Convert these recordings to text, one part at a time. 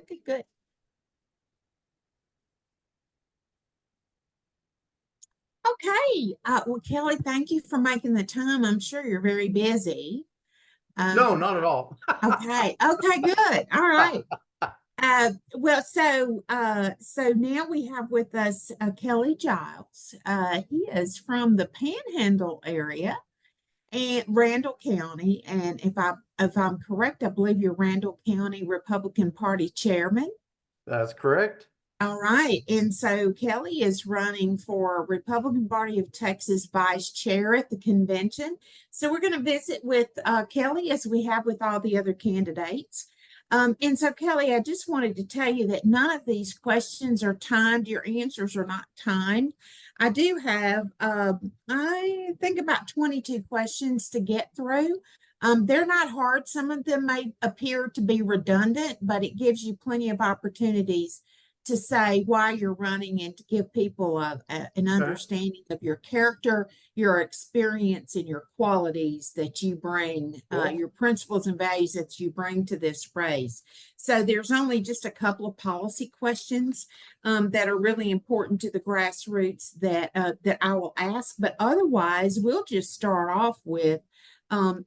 Okay, good. Okay. Well, Kelly, thank you for making the time. I'm sure you're very busy. No, Um, not at all. okay. Okay, good. All right. So now we have with us Kelly Giles. He is from the Panhandle area and Randall County. And if I'm correct, I believe you're Randall County Republican Party chairman. That's correct. All right. And so Kelly is running for Republican Party of Texas vice chair at the convention. So we're going to visit with Kelly as we have with all the other candidates. And so, Kelly, I just wanted to tell you that none of these questions are timed. Your answers are not timed. I do have, I think, about 22 questions to get through. They're not hard. Some of them may appear to be redundant, but it gives you plenty of opportunities to say why you're running and to give people an Okay. understanding of your character, your experience, and your qualities that you bring, Cool. your principles and values that you bring to this race. So there's only just a couple of policy questions that are really important to the grassroots that I will ask, but otherwise we'll just start off with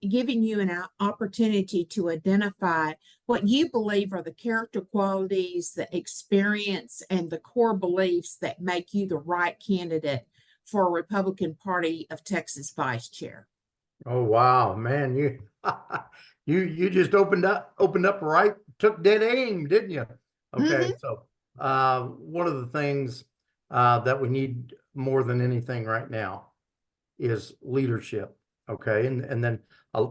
giving you an opportunity to identify what you believe are the character qualities, the experience, and the core beliefs that make you the right candidate for a Republican Party of Texas vice chair. Oh wow, man, you you just opened up right, took dead aim, didn't you? Okay, Mhm. so one of the things that we need more than anything right now is leadership. Okay, and then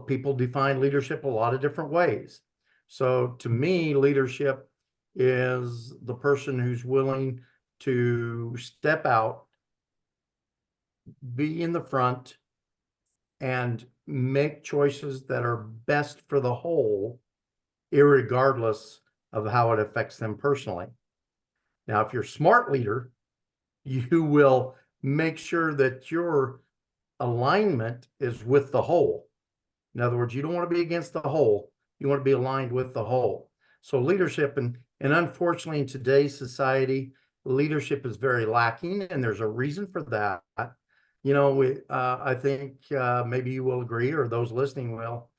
people define leadership a lot of different ways. So to me, leadership is the person who's willing to step out, be in the front, and make choices that are best for the whole, irregardless of how it affects them personally. Now, if you're a smart leader, you will make sure that your alignment is with the whole. In other words, you don't want to be against the whole. You want to be aligned with the whole. So leadership, and unfortunately in today's society, leadership is very lacking, and there's a reason for that. I think maybe you will agree, or those listening will,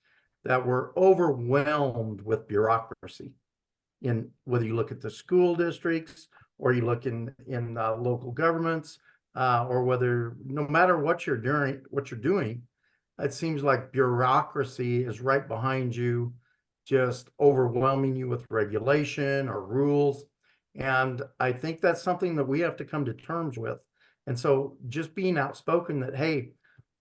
that we're overwhelmed with bureaucracy. In whether you look at the school districts, or you look in local governments, or whether no matter what you're doing, it seems like bureaucracy is right behind you, just overwhelming you with regulation or rules. And I think that's something that we have to come to terms with. And so just being outspoken that, hey,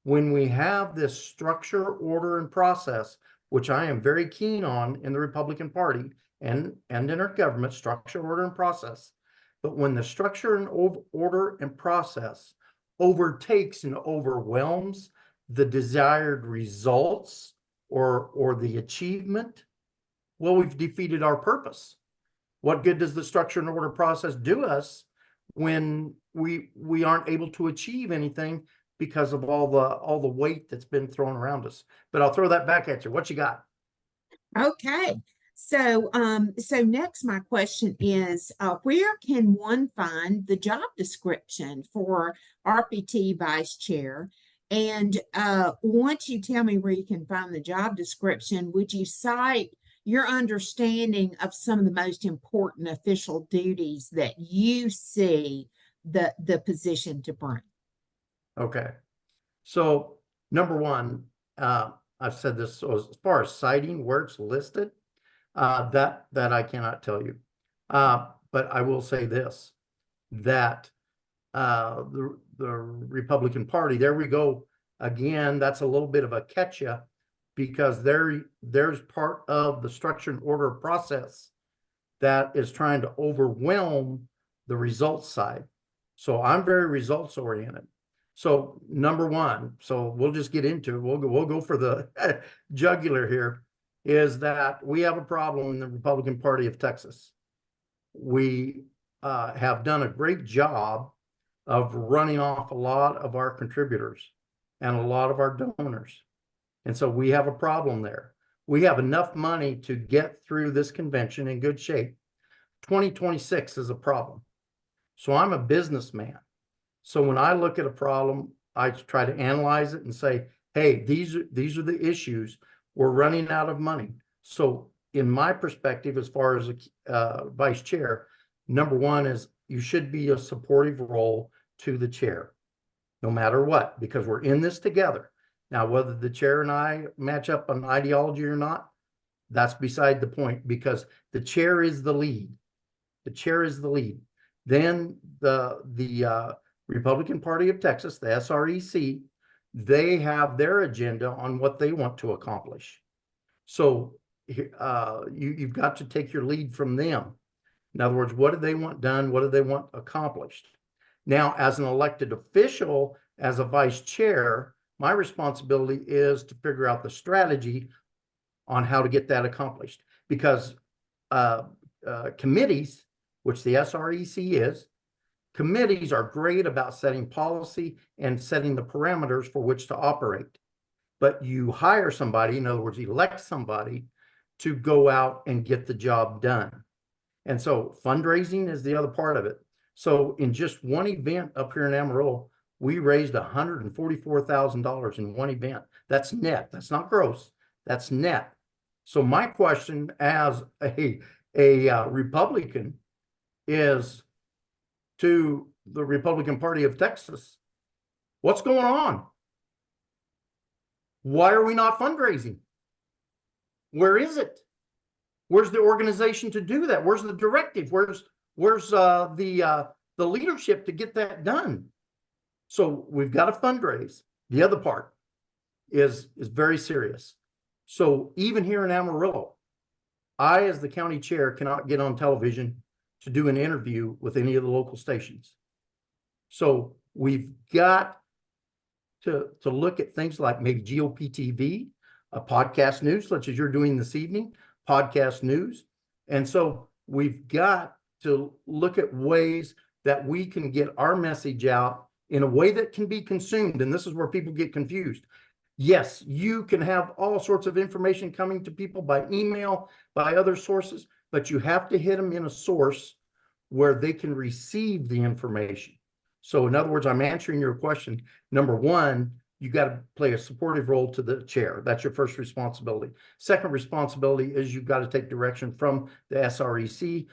when we have this structure, order, and process, which I am very keen on in the Republican Party and in our government, structure, order, and process. But when the structure and order and process overtakes and overwhelms the desired results or the achievement, well, we've defeated our purpose. What good does the structure and order process do us when we aren't able to achieve anything because of all the weight that's been thrown around us? But I'll throw that back at you. What you got? Okay. So next, my question is, where can one find the job description for RPT vice chair? And once you tell me where you can find the job description, would you cite your understanding of some of the most important official duties that you see the position to bring? Okay. So number one, I've said this, so as far as citing where it's listed, that I cannot tell you. But I will say this, that the Republican Party, there we go again, that's a little bit of a catch-up, because there's part of the structure and order process that is trying to overwhelm the results side. So I'm very results oriented. So number one, so we'll just get into it. We'll go for the jugular here, is that we have a problem in the Republican Party of Texas. We have done a great job of running off a lot of our contributors and a lot of our donors. And so we have a problem there. We have enough money to get through this convention in good shape, 2026 is a problem. So I'm a businessman. So when I look at a problem, I try to analyze it and say, hey, these are the issues. We're running out of money. So in my perspective, as far as a vice chair, number one is you should be a supportive role to the chair, no matter what, because we're in this together. Now, whether the chair and I match up on ideology or not, that's beside the point, because the chair is the lead. The chair is the lead. Then the Republican Party of Texas, the SREC, they have their agenda on what they want to accomplish. So you've got to take your lead from them. In other words, what do they want done? What do they want accomplished? Now, as an elected official, as a vice chair, my responsibility is to figure out the strategy on how to get that accomplished. Because committees, which the SREC is, committees are great about setting policy and setting the parameters for which to operate. But you hire somebody, in other words, elect somebody to go out and get the job done. And so fundraising is the other part of it. So in just one event up here in Amarillo, we raised $144,000 in one event. That's net. That's not gross. That's net. So my question as a Republican is to the Republican Party of Texas, what's going on? Why are we not fundraising? Where is it? Where's the organization to do that? Where's the directive? Where's the leadership to get that done? So we've got to fundraise. The other part is very serious. So even here in Amarillo, I, as the county chair, cannot get on television to do an interview with any of the local stations. So we've got to look at things like maybe GAWTP TV, a podcast news, such as you're doing this evening, podcast news. And so we've got to look at ways that we can get our message out in a way that can be consumed. And this is where people get confused. Yes, you can have all sorts of information coming to people by email, by other sources, but you have to hit them in a source where they can receive the information. So in other words, I'm answering your question. Number one, you got to play a supportive role to the chair. That's your first responsibility. Second responsibility is you've got to take direction from the SREC.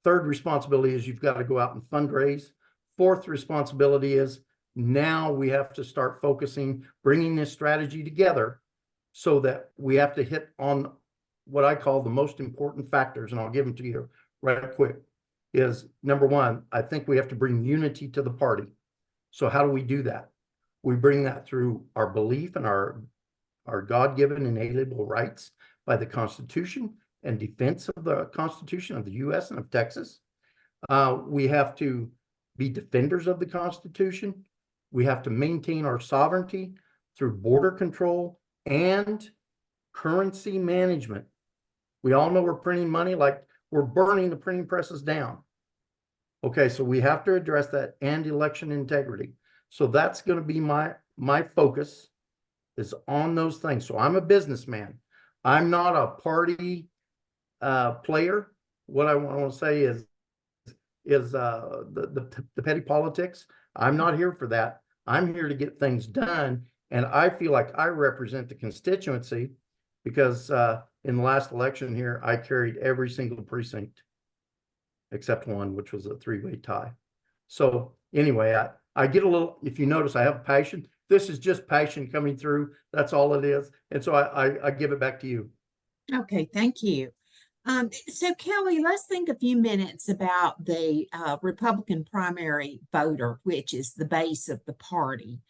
Third responsibility is you've got to go out and fundraise. Fourth responsibility is now we have to start focusing, bringing this strategy together so that we have to hit on what I call the most important factors, and I'll give them to you right quick, is number one, I think we have to bring unity to the party. So how do we do that? We bring that through our belief in our God-given inalienable rights by the Constitution and defense of the Constitution of the U.S. and of Texas. We have to be defenders of the Constitution. We have to maintain our sovereignty through border control and currency management. We all know we're printing money like we're burning the printing presses down. Okay, so we have to address that, and election integrity. So that's going to be my focus is on those things. So I'm a businessman. I'm not a party player. What I want to say is the petty politics. I'm not here for that. I'm here to get things done. And I feel like I represent the constituency because in the last election here, I carried every single precinct except one, which was a three-way tie. So anyway, I get a little, if you notice, I have passion. This is just passion coming through. That's all it is. And so I give it back to you. Okay, thank you. So Kelly, let's think a few minutes about the Republican primary voter, which is the base of the party.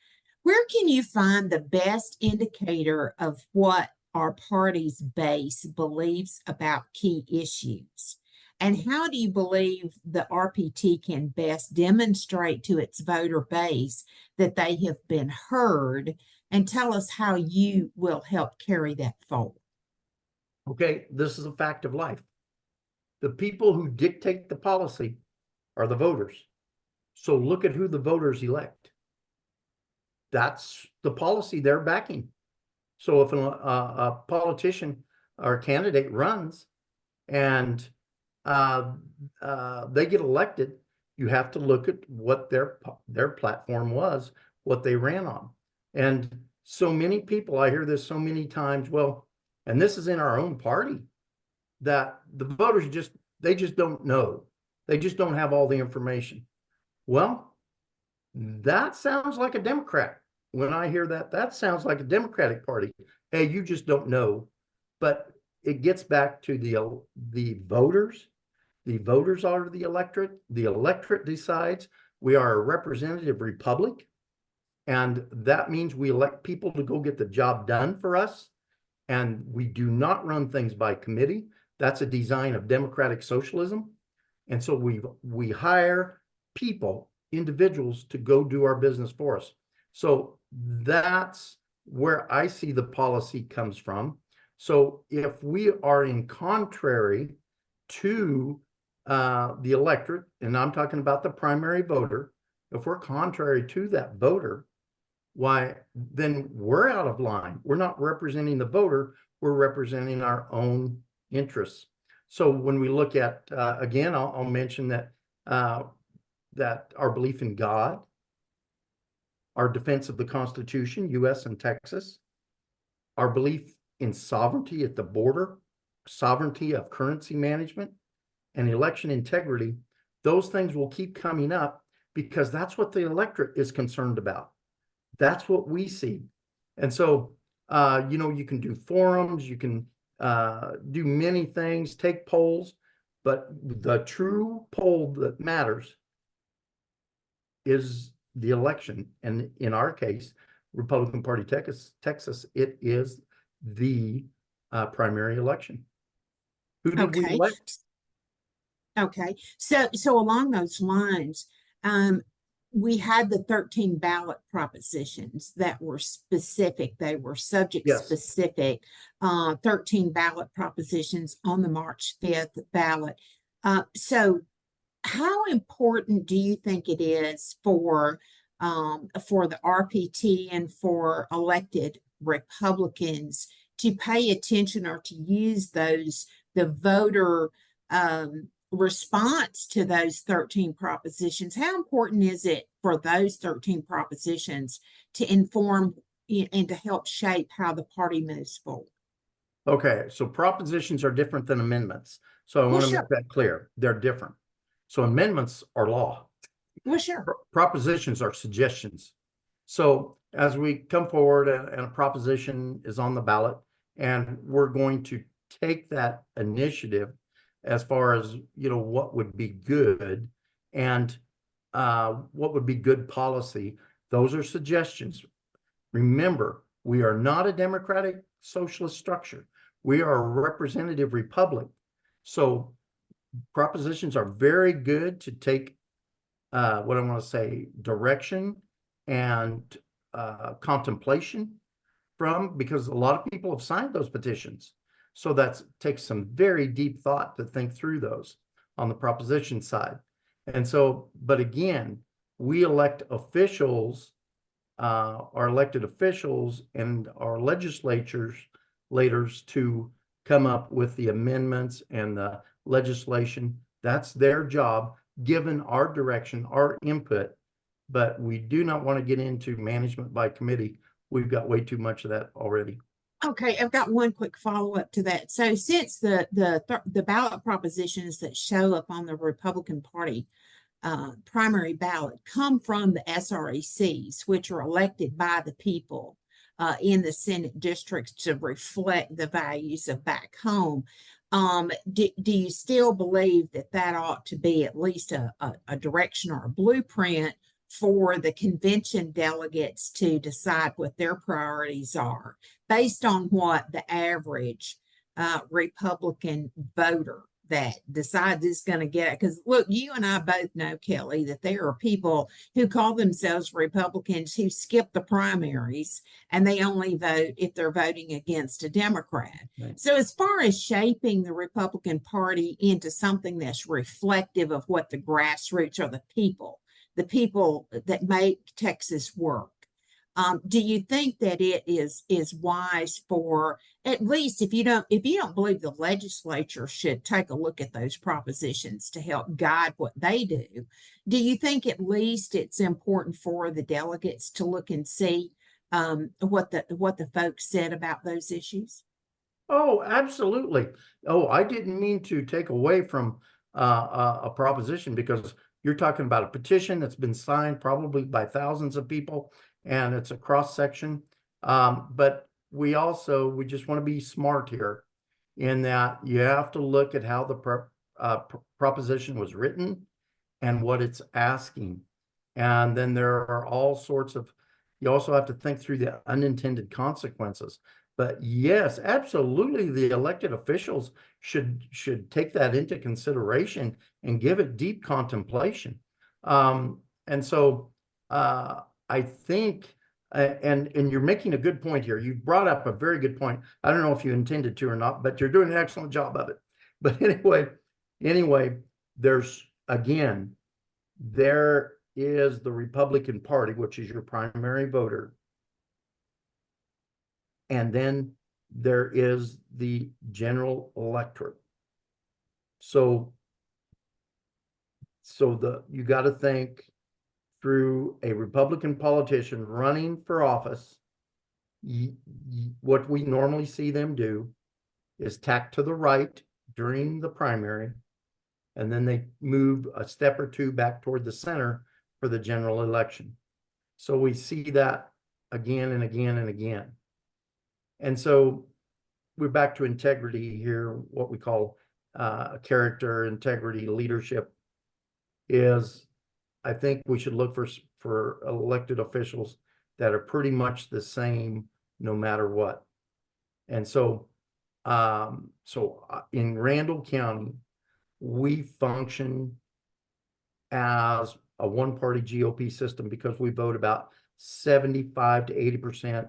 Where can you find the best indicator of what our party's base believes about key issues? And how do you believe the RPT can best demonstrate to its voter base that they have been heard? And tell us how you will help carry that forward. Okay, this is a fact of life. The people who dictate the policy are the voters. So look at who the voters elect. That's the policy they're backing. So if a politician or candidate runs and they get elected, you have to look at what their platform was, what they ran on. And so many people, I hear this so many times, well, and this is in our own party, that the voters they just don't know. They just don't have all the information. Well, that sounds like a Democrat. When I hear that, that sounds like a Democratic Party. Hey, you just don't know. But it gets back to the voters. The voters are the electorate. The electorate decides. We are a representative republic. And that means we elect people to go get the job done for us. And we do not run things by committee. That's a design of democratic socialism. And so we hire people, individuals, to go do our business for us. So that's where I see the policy comes from. So if we are in contrary to the electorate, and I'm talking about the primary voter, if we're contrary to that voter, why, then we're out of line. We're not representing the voter, we're representing our own interests. So when we look at, again, I'll mention that that our belief in God, our defense of the Constitution, US and Texas, our belief in sovereignty at the border, sovereignty of currency management, and election integrity, those things will keep coming up because that's what the electorate is concerned about. That's what we see. And so, you can do forums, you can do many things, take polls, but the true poll that matters is the election. And in our case, Republican Party Texas, it is the primary election. Who did we Okay. elect? Okay. So along those lines, we had the 13 ballot propositions that were specific. They were subject Yes. specific, 13 ballot propositions on the March 5th ballot. So how important do you think it is for the RPT and for elected Republicans to pay attention or to use the voter response to those 13 propositions? How important is it for those 13 propositions to inform and to help shape how the party moves forward? Okay, so propositions are different than amendments. So I want to Sure. make that clear. They're different. So amendments are law. Well, sure. Propositions are suggestions. So as we come forward and a proposition is on the ballot, and we're going to take that initiative as far as, what would be good and what would be good policy, those are suggestions. Remember, we are not a democratic socialist structure. We are a representative republic. So propositions are very good to take what I want to say, direction and contemplation from, because a lot of people have signed those petitions. So that takes some very deep thought to think through those on the proposition side. And so, but again, we elect officials, our elected officials and our legislators to come up with the amendments and the legislation. That's their job, given our direction, our input. But we do not want to get into management by committee. We've got way too much of that already. Okay, I've got one quick follow-up to that. So since the ballot propositions that show up on the Republican Party primary ballot come from the SRECs, which are elected by the people in the Senate districts to reflect the values of back home, do you still believe that ought to be at least a direction or a blueprint for the convention delegates to decide what their priorities are based on what the average Republican voter that decides is going to get it? Because look, you and I both know, Kelly, that there are people who call themselves Republicans who skip the primaries and they only vote if they're voting against a Democrat. Right. So as far as shaping the Republican Party into something that's reflective of what the grassroots or the people that make Texas work, Do you think that it is wise for, at least if you don't believe the legislature should take a look at those propositions to help guide what they do you think at least it's important for the delegates to look and see what the folks said about those issues? Oh, absolutely. Oh, I didn't mean to take away from a proposition, because you're talking about a petition that's been signed probably by thousands of people, and it's a cross section. But we just want to be smart here, in that you have to look at how the proposition was written and what it's asking. And then there are all sorts of, you also have to think through the unintended consequences. But yes, absolutely, the elected officials should take that into consideration and give it deep contemplation. And so I think, and you're making a good point here. You brought up a very good point. I don't know if you intended to or not, but you're doing an excellent job of it. But anyway, there's, again, there is the Republican Party, which is your primary voter. And then there is the general electorate. So you got to think through a Republican politician running for office. What we normally see them do is tack to the right during the primary, and then they move a step or two back toward the center for the general election. So we see that again and again and again. And so we're back to integrity here. What we call character, integrity, leadership is, I think we should look for elected officials that are pretty much the same no matter what. And so, in Randall County, we function as a one-party GOP system because we vote about 75 to 80%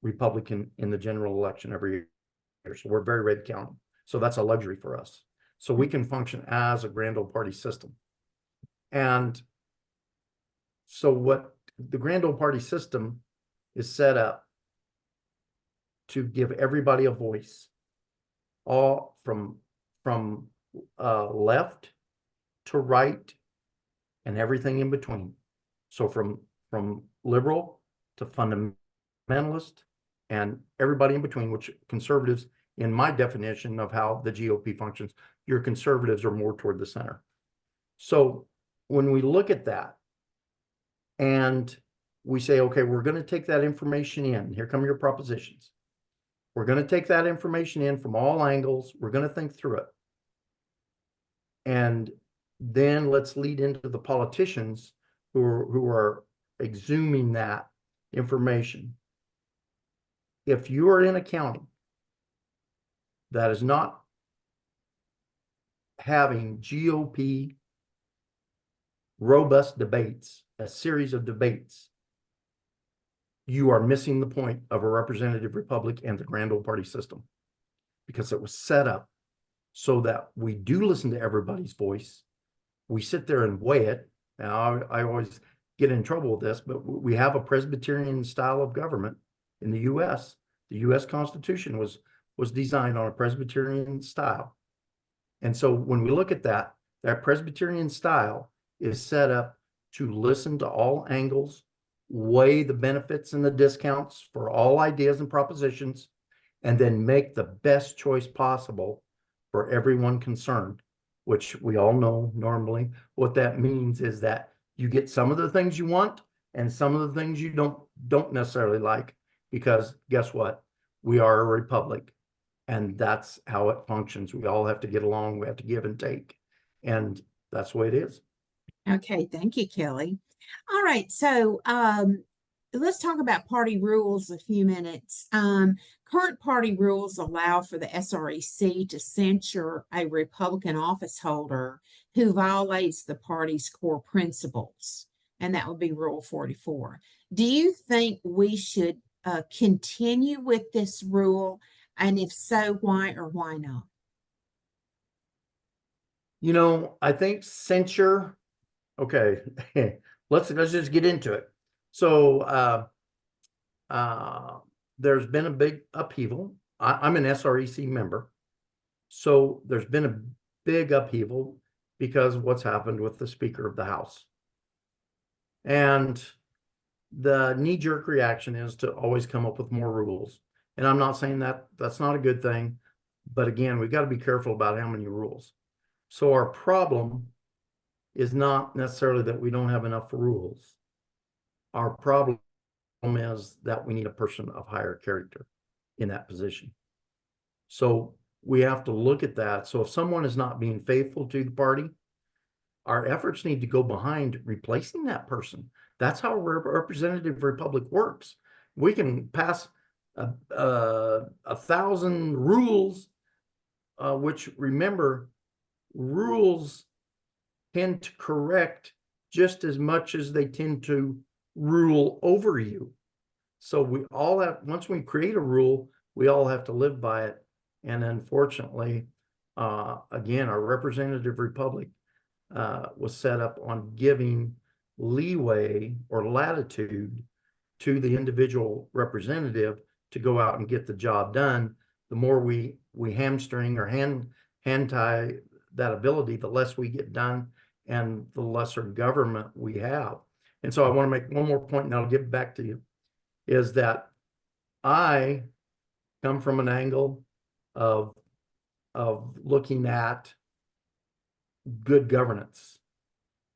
Republican in the general election every year. So we're very red county. So that's a luxury for us. So we can function as a grand old party system. And so what the grand old party system is set up to give everybody a voice, all from left to right and everything in between. So from liberal to fundamentalist and everybody in between, which conservatives, in my definition of how the GOP functions, your conservatives are more toward the center. So when we look at that and we say, okay, we're going to take that information in, here come your propositions. We're going to take that information in from all angles. We're going to think through it. And then let's lead into the politicians who are exhuming that information. If you are in a county that is not having GOP robust debates, a series of debates, you are missing the point of a representative republic and the grand old party system, because it was set up so that we do listen to everybody's voice. We sit there and weigh it. Now, I always get in trouble with this, but we have a Presbyterian style of government in the U.S. The U.S. Constitution was designed on a Presbyterian style. And so when we look at that Presbyterian style is set up to listen to all angles, weigh the benefits and the discounts for all ideas and propositions, and then make the best choice possible for everyone concerned, which we all know normally what that means is that you get some of the things you want and some of the things you don't necessarily like, because guess what? We are a republic, and that's how it functions. We all have to get along. We have to give and take, and that's the way it is. Okay, thank you, Kelly. All right, so let's talk about party rules a few minutes. Current party rules allow for the SREC to censure a Republican office holder who violates the party's core principles, and that would be Rule 44. Do you think we should continue with this rule? And if so, why or why not? I think censure. Okay, let's just get into it. So there's been a big upheaval. I'm an SREC member. So there's been a big upheaval because of what's happened with the Speaker of the House. And the knee-jerk reaction is to always come up with more rules. And I'm not saying that that's not a good thing, but again, we've got to be careful about how many rules. So our problem is not necessarily that we don't have enough rules. Our problem is that we need a person of higher character in that position. So we have to look at that. So if someone is not being faithful to the party, our efforts need to go behind replacing that person. That's how representative republic works. We can pass 1,000 rules, which, remember, rules tend to correct just as much as they tend to rule over you. So we all have, once we create a rule, we all have to live by it. And unfortunately, again, our representative republic was set up on giving leeway or latitude to the individual representative to go out and get the job done. The more we hamstring or hand tie that ability, the less we get done and the lesser government we have. And so I want to make one more point, and I'll give it back to you, is that I come from an angle of looking at good governance.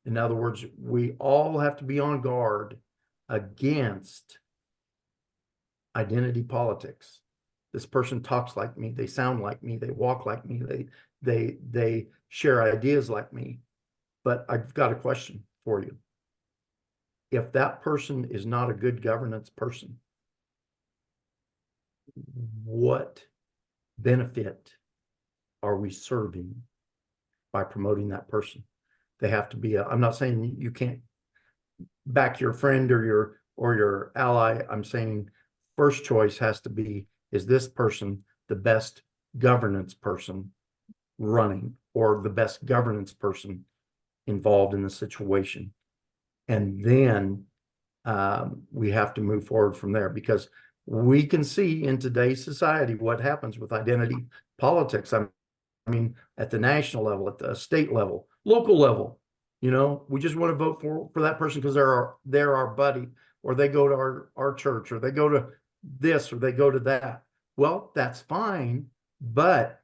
In other words, we all have to be on guard against identity politics. This person talks like me, they sound like me, they walk like me, they share ideas like me. But I've got a question for you. If that person is not a good governance person, what benefit are we serving by promoting that person? They have to be I'm not saying you can't back your friend or your ally. I'm saying first choice has to be, is this person the best governance person running, or the best governance person involved in the situation? And then we have to move forward from there, because we can see in today's society what happens with identity politics. I mean, at the national level, at the state level, local level, we just want to vote for that person because they're our buddy, or they go to our church, or they go to this, or they go to that. Well, that's fine, but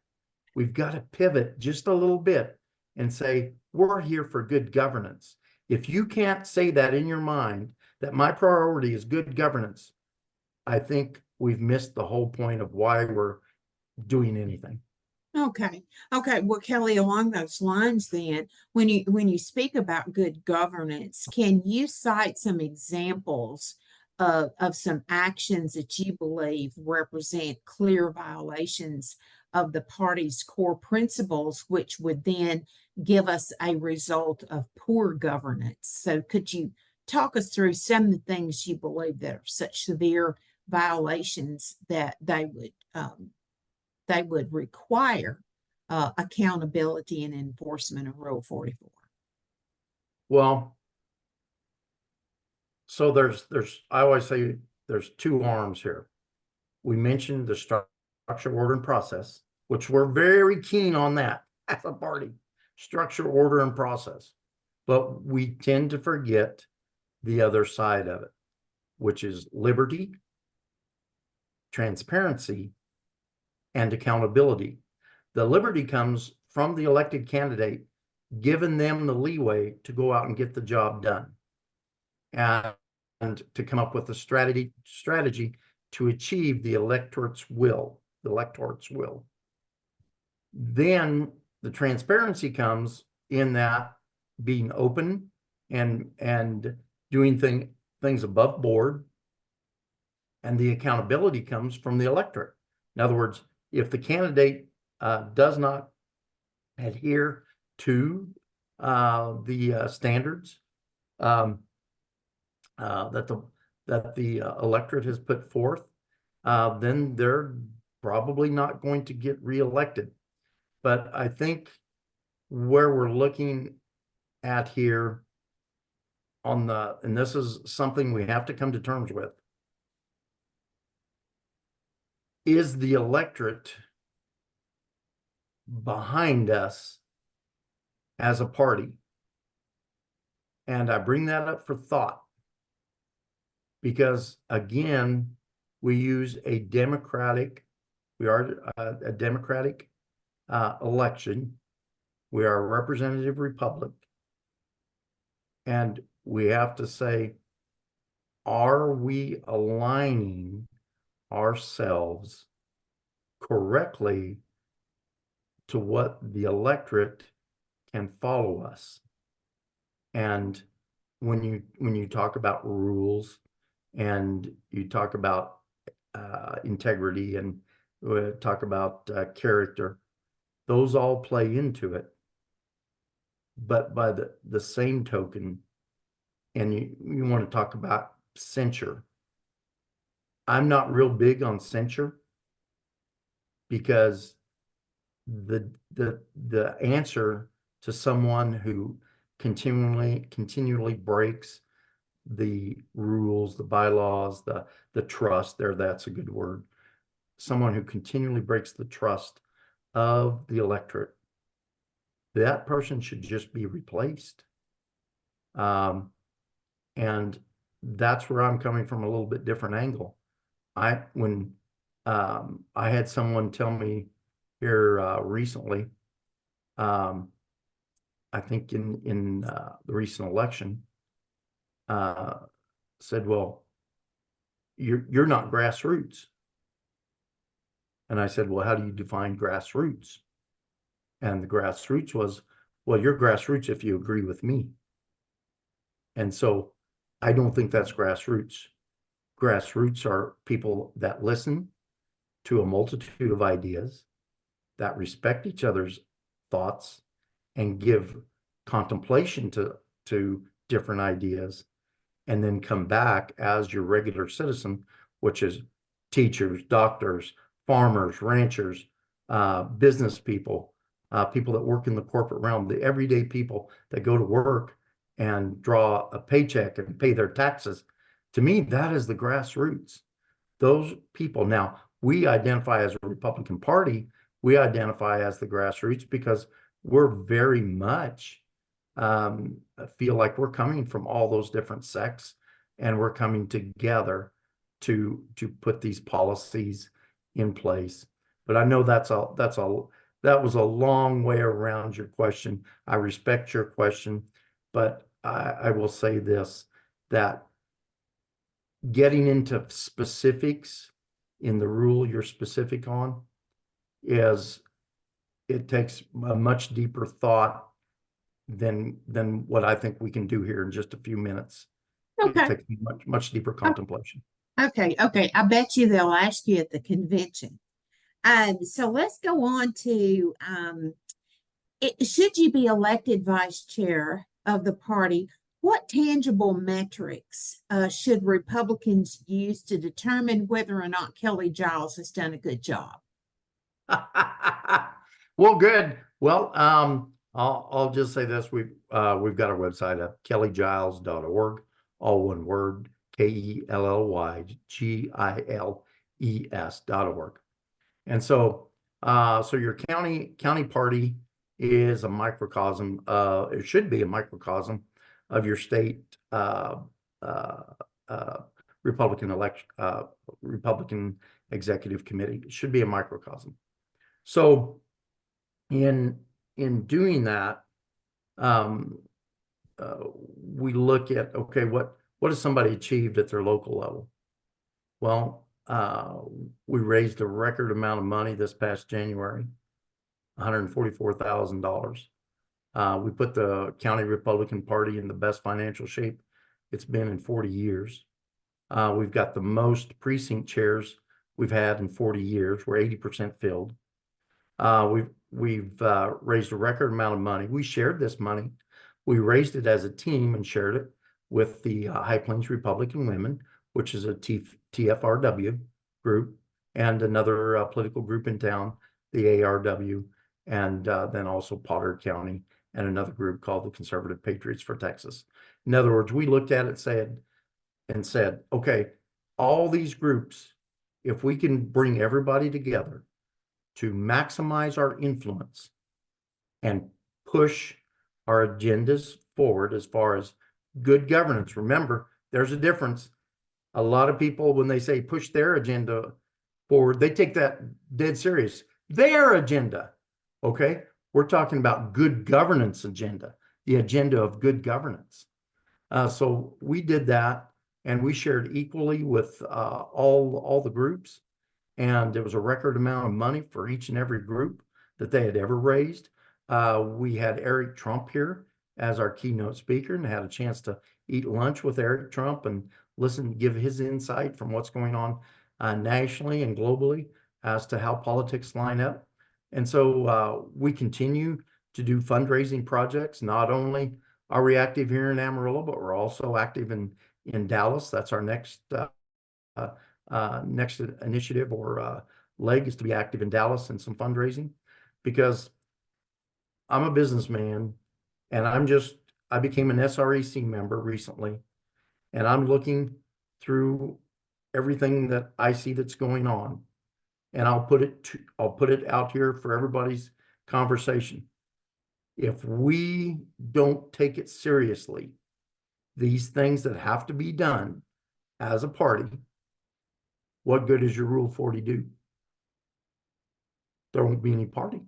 we've got to pivot just a little bit and say, we're here for good governance. If you can't say that in your mind, that my priority is good governance, I think we've missed the whole point of why we're doing anything. Okay. Okay. Well, Kelly, along those lines, then, when you speak about good governance, can you cite some examples of some actions that you believe represent clear violations of the party's core principles, which would then give us a result of poor governance? So could you talk us through some of the things you believe that are such severe violations that they would require accountability and enforcement of Rule 44? Well, so there's I always say there's two arms here. We mentioned the structure, order, and process, which we're very keen on that as a party. Structure, order, and process. But we tend to forget the other side of it, which is liberty, transparency, and accountability. The liberty comes from the elected candidate, giving them the leeway to go out and get the job done, and to come up with a strategy to achieve the electorate's will. Then the transparency comes in that being open and doing things above board. And the accountability comes from the electorate. In other words, if the candidate does not adhere to the standards that the electorate has put forth, then they're probably not going to get reelected. But I think where we're looking at here and this is something we have to come to terms with, is the electorate behind us as a party? And I bring that up for thought because, again, we use a democratic, we are a democratic election. We are a representative republic. And we have to say, are we aligning ourselves correctly to what the electorate can follow us? And when you talk about rules and you talk about integrity and talk about character, those all play into it. But by the same token, and you want to talk about censure, I'm not real big on censure because the answer to someone who continually breaks the rules, the bylaws, the trust there, that's a good word. Someone who continually breaks the trust of the electorate, that person should just be replaced. And that's where I'm coming from, a little bit different angle. When I had someone tell me here recently, I think in the recent election, said, well, you're not grassroots. And I said, well, how do you define grassroots? And the grassroots was, well, you're grassroots if you agree with me. And so I don't think that's grassroots. Grassroots are people that listen to a multitude of ideas, that respect each other's thoughts, and give contemplation to different ideas, and then come back as your regular citizen, which is teachers, doctors, farmers, ranchers, business people, people that work in the corporate realm, the everyday people that go to work and draw a paycheck and pay their taxes. To me, that is the grassroots. Those people. Now, we identify as a Republican Party. We identify as the grassroots because we're very much feel like we're coming from all those different sects, and we're coming together to put these policies in place. But I know that was a long way around your question. I respect your question, but I will say this, that getting into specifics in the rule you're specific on it takes a much deeper thought than what I think we can do here in just a few minutes. It Okay. takes much deeper contemplation. Okay. I bet you they'll ask you at the convention. So let's go on to should you be elected vice chair of the party, what tangible metrics should Republicans use to determine whether or not Kelly Giles has done a good job? Well, good. Well, I'll just say this: we've got our website at kellygiles.org, all one word, KELLYGILES.org. And so your county party is a microcosm. It should be a microcosm of your state Republican executive committee. It should be a microcosm. So in doing that, we look at, okay, what has somebody achieved at their local level? Well, we raised a record amount of money this past January, $144,000. We put the County Republican Party in the best financial shape it's been in 40 years. We've got the most precinct chairs we've had in 40 years. We're 80% filled. We've raised a record amount of money. We shared this money. We raised it as a team and shared it with the High Plains Republican Women, which is a TFRW group, and another political group in town, the ARW, and then also Potter County, and another group called the Conservative Patriots for Texas. In other words, we looked at it and said, okay, all these groups if we can bring everybody together to maximize our influence and push our agendas forward as far as good governance. Remember, there's a difference. A lot of people, when they say push their agenda forward, they take that dead serious. Their agenda, okay? We're talking about good governance agenda, the agenda of good governance. So we did that, and we shared equally with all the groups, and it was a record amount of money for each and every group that they had ever raised. We had Eric Trump here as our keynote speaker, and had a chance to eat lunch with Eric Trump and listen, give his insight from what's going on nationally and globally as to how politics line up. And so we continue to do fundraising projects. Not only are we active here in Amarillo, but we're also active in Dallas. That's our next next initiative or leg, is to be active in Dallas and some fundraising, because I'm a businessman and I became an SREC member recently, and I'm looking through everything that I see that's going on, and I'll put it out here for everybody's conversation. If we don't take it seriously, these things that have to be done as a party, what good is your Rule 40 do? There won't be any party.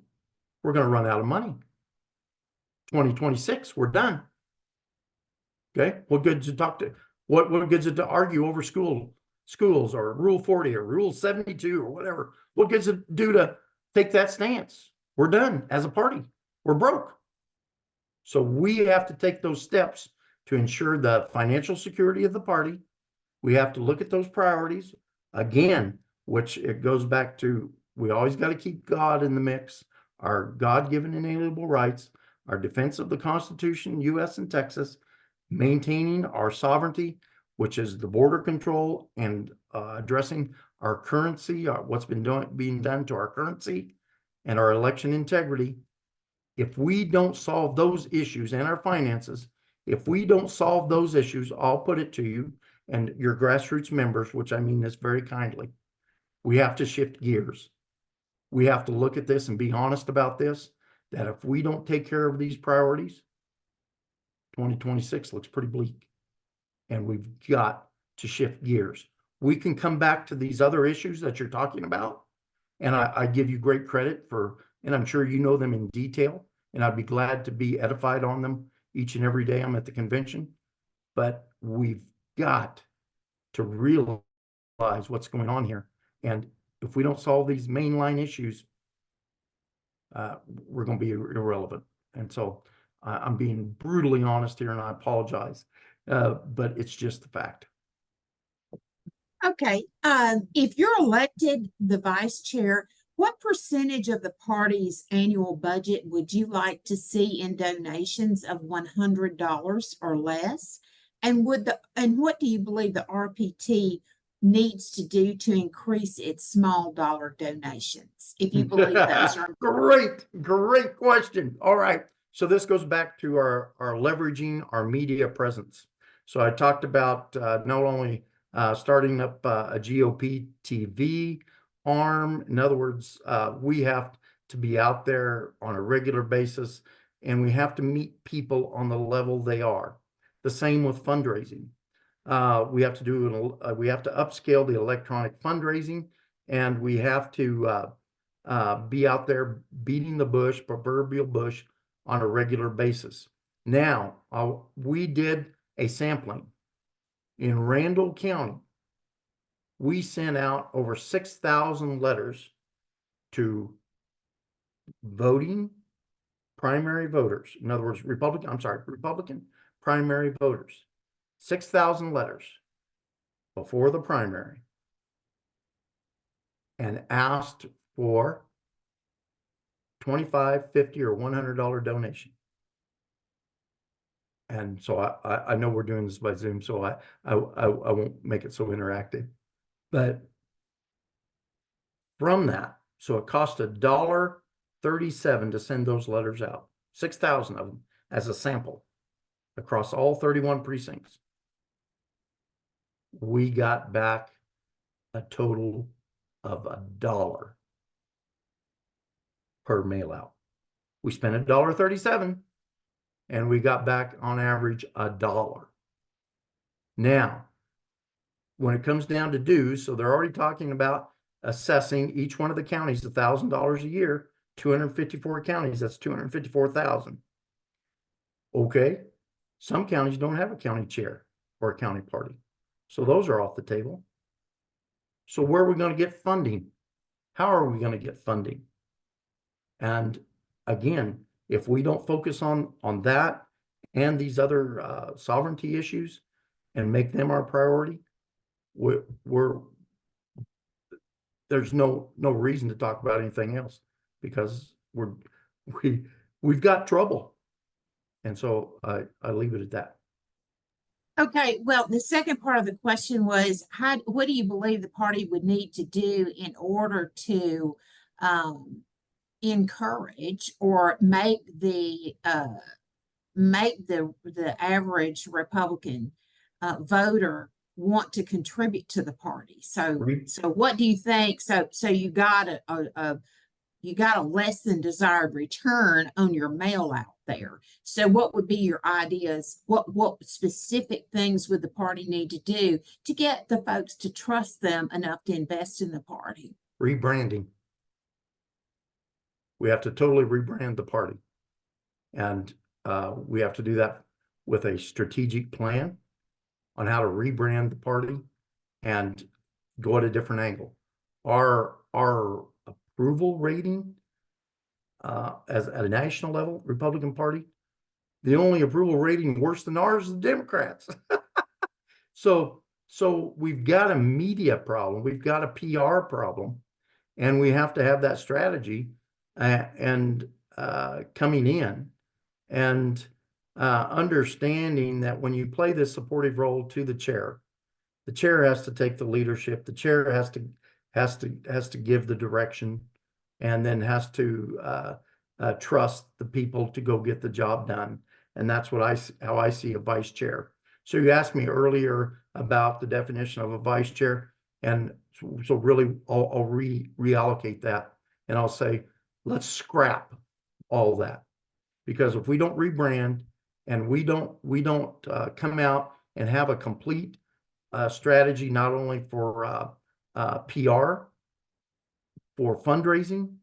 We're going to run out of money. 2026, we're done. Okay, what good is it what good is it to argue over schools or Rule 40 or Rule 72 or whatever? What good does it do to take that stance? We're done as a party. We're broke. So we have to take those steps to ensure the financial security of the party. We have to look at those priorities again, which it goes back to, we always got to keep God in the mix, our God-given inalienable rights, our defense of the Constitution, US and Texas, maintaining our sovereignty, which is the border control, and addressing our currency, what's being done to our currency and our election integrity. If we don't solve those issues and our finances, if we don't solve those issues, I'll put it to you and your grassroots members, which I mean this very kindly, we have to shift gears. We have to look at this and be honest about this, that if we don't take care of these priorities, 2026 looks pretty bleak, and we've got to shift gears. We can come back to these other issues that you're talking about, and I give you great credit for, and I'm sure you know them in detail, and I'd be glad to be edified on them each and every day I'm at the convention. But we've got to realize what's going on here. And if we don't solve these mainline issues, we're going to be irrelevant. And so I'm being brutally honest here, and I apologize, but it's just the fact. Okay, if you're elected the vice chair, what percentage of the party's annual budget would you like to see in donations of $100 or less? And what do you believe the RPT needs to do to increase its small dollar donations? If you believe those are Great question. All right. So this goes back to our leveraging our media presence. So I talked about not only starting up a GOP TV arm. In other words, we have to be out there on a regular basis, and we have to meet people on the level they are. The same with fundraising. We have to upscale the electronic fundraising, and we have to be out there beating the bush, proverbial bush, on a regular basis. Now, we did a sampling in Randall County. We sent out over 6,000 letters to voting primary voters. In other words, Republican primary voters. 6,000 letters before the primary, and asked for $25, $50, or $100 donation. And so I know we're doing this by Zoom, so I won't make it so interactive. But from that, so it cost $1.37 to send those letters out, 6,000 of them as a sample across all 31 precincts. We got back a total of $1 per mail out. We spent $1.37 and we got back on average $1. Now, when it comes down to dues, so they're already talking about assessing each one of the counties $1,000 a year, 254 counties, that's 254,000. Okay, some counties don't have a county chair or a county party. So those are off the table. So where are we going to get funding? How are we going to get funding? And again, if we don't focus on that and these other sovereignty issues and make them our priority, there's no reason to talk about anything else, because we've got trouble. And so I leave it at that. Okay, well, the second part of the question was, what do you believe the party would need to do in order to encourage or make the average Republican voter want to contribute to the party? So what do you think? So you got a less than desired return on your mail out there. So what would be your ideas? What specific things would the party need to do to get the folks to trust them enough to invest in the party? Rebranding. We have to totally rebrand the party. And we have to do that with a strategic plan on how to rebrand the party and go at a different angle. Our approval rating as at a national level, Republican Party, the only approval rating worse than ours is the Democrats. So we've got a media problem, we've got a PR problem, and we have to have that strategy and coming in and understanding that when you play this supportive role to the chair has to take the leadership, the chair has to give the direction, and then has to trust the people to go get the job done. And that's how I see a vice chair. So you asked me earlier about the definition of a vice chair, and so really I'll reallocate that, and I'll say, let's scrap all that, because if we don't rebrand and we don't come out and have a complete strategy, not only for PR, for fundraising,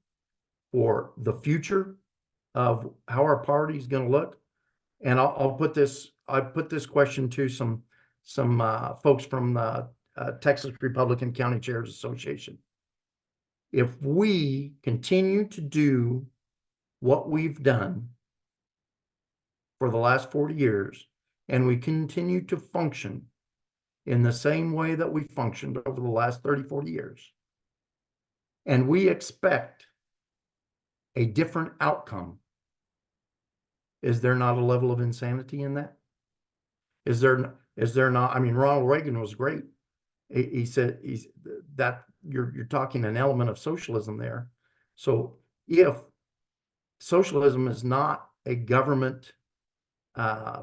for the future of how our party is going to look. And I put this question to some folks from the Texas Republican County Chairs Association. If we continue to do what we've done for the last 40 years, and we continue to function in the same way that we functioned over the last 30, 40 years, and we expect a different outcome, is there not a level of insanity in that? Is there not? I mean, Ronald Reagan was great. He said that you're talking an element of socialism there. So if socialism is not a government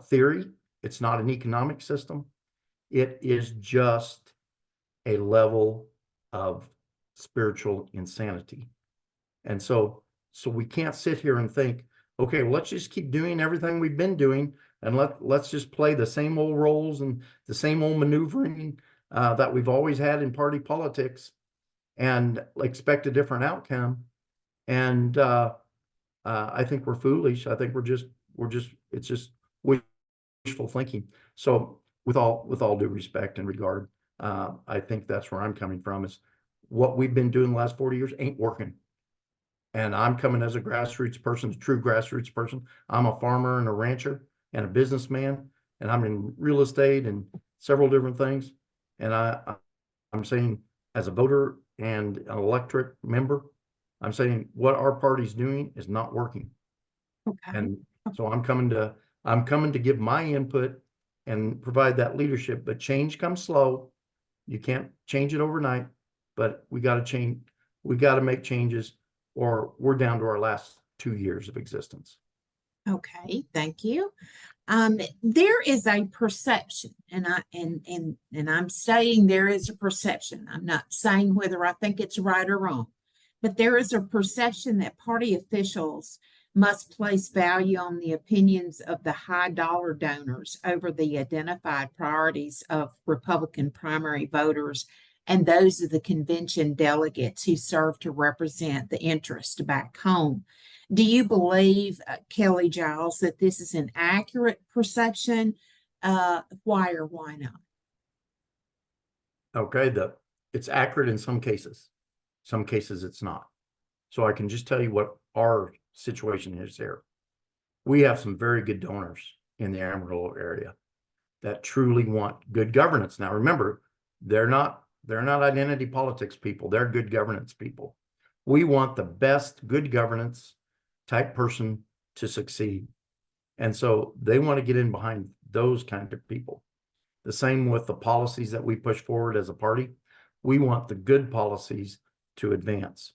theory, it's not an economic system, it is just a level of spiritual insanity. And so we can't sit here and think, okay, well, let's just keep doing everything we've been doing, and let's just play the same old roles and the same old maneuvering that we've always had in party politics, and expect a different outcome. And I think we're foolish. I think it's just wishful thinking. So with all due respect and regard, I think that's where I'm coming from, is what we've been doing the last 40 years ain't working. And I'm coming as a grassroots person, a true grassroots person. I'm a farmer and a rancher and a businessman, and I'm in real estate and several different things. And I'm saying, as a voter and an electorate member, I'm saying what our party's doing is not working. Okay. And so I'm coming to give my input and provide that leadership. But change comes slow. You can't change it overnight, but we got to change. We got to make changes, or we're down to our last 2 years of existence. Okay, thank you. There is a perception, and I'm stating there is a perception. I'm not saying whether I think it's right or wrong, but there is a perception that party officials must place value on the opinions of the high dollar donors over the identified priorities of Republican primary voters and those of the convention delegates who serve to represent the interest back home. Do you believe, Kelly Giles, that this is an accurate perception? Why or why not? Okay, it's accurate in some cases. Some cases it's not. So I can just tell you what our situation is here. We have some very good donors in the Amarillo area that truly want good governance. Now remember, they're not identity politics people, they're good governance people. We want the best good governance type person to succeed. And so they want to get in behind those kind of people. The same with the policies that we push forward as a party. We want the good policies to advance.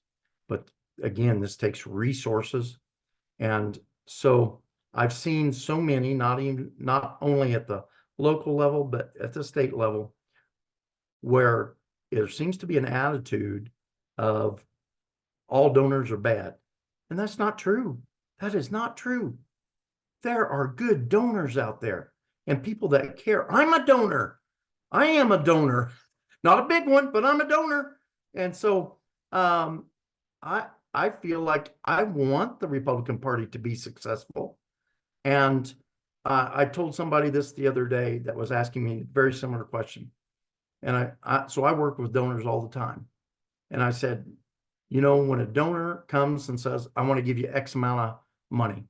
But again, this takes resources. And so I've seen so many, not only at the local level, but at the state level, where there seems to be an attitude of all donors are bad. And that's not true. That is not true. There are good donors out there and people that care. I'm a donor. I am a donor, not a big one, but I'm a donor. And so I feel like I want the Republican Party to be successful. And I told somebody this the other day that was asking me a very similar question. And so I work with donors all the time. And I said, you know, when a donor comes and says, I want to give you X amount of money.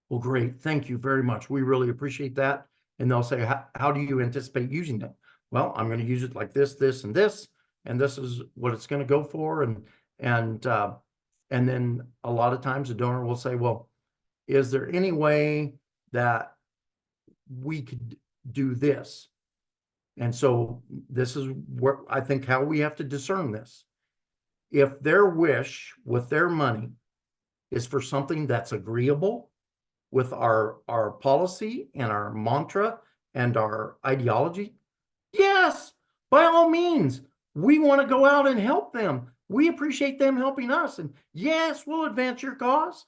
Well, great. Thank you very much. We really appreciate that. And they'll say, how do you anticipate using it? Well, I'm going to use it like this, this, and this, and this is what it's going to go for. And then a lot of times the donor will say, well, is there any way that we could do this? And so this is where I think how we have to discern this. If their wish with their money is for something that's agreeable with our policy and our mantra and our ideology, yes, by all means, we want to go out and help them. We appreciate them helping us. And yes, we'll advance your cause.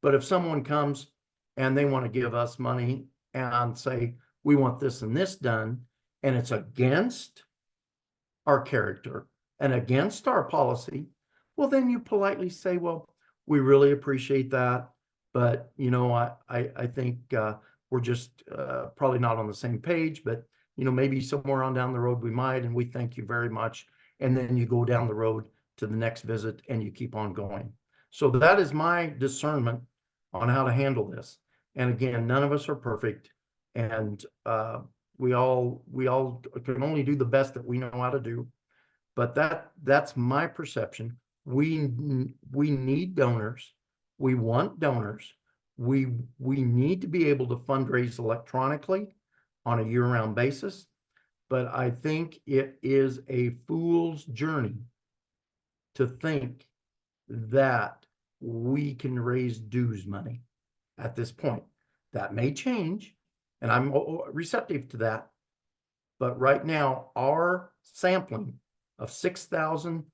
But if someone comes and they want to give us money and say, we want this and this done, and it's against our character and against our policy, well, then you politely say, well, we really appreciate that. But, you know, I think we're just probably not on the same page, but, you know, maybe somewhere on down the road we might, and we thank you very much. And then you go down the road to the next visit and you keep on going. So that is my discernment on how to handle this. And again, none of us are perfect. And we all can only do the best that we know how to do. But that's my perception. We need donors. We want donors. We need to be able to fundraise electronically on a year-round basis. But I think it is a fool's journey to think that we can raise dues money at this point. That may change, and I'm receptive to that. But right now, our sampling of 6,000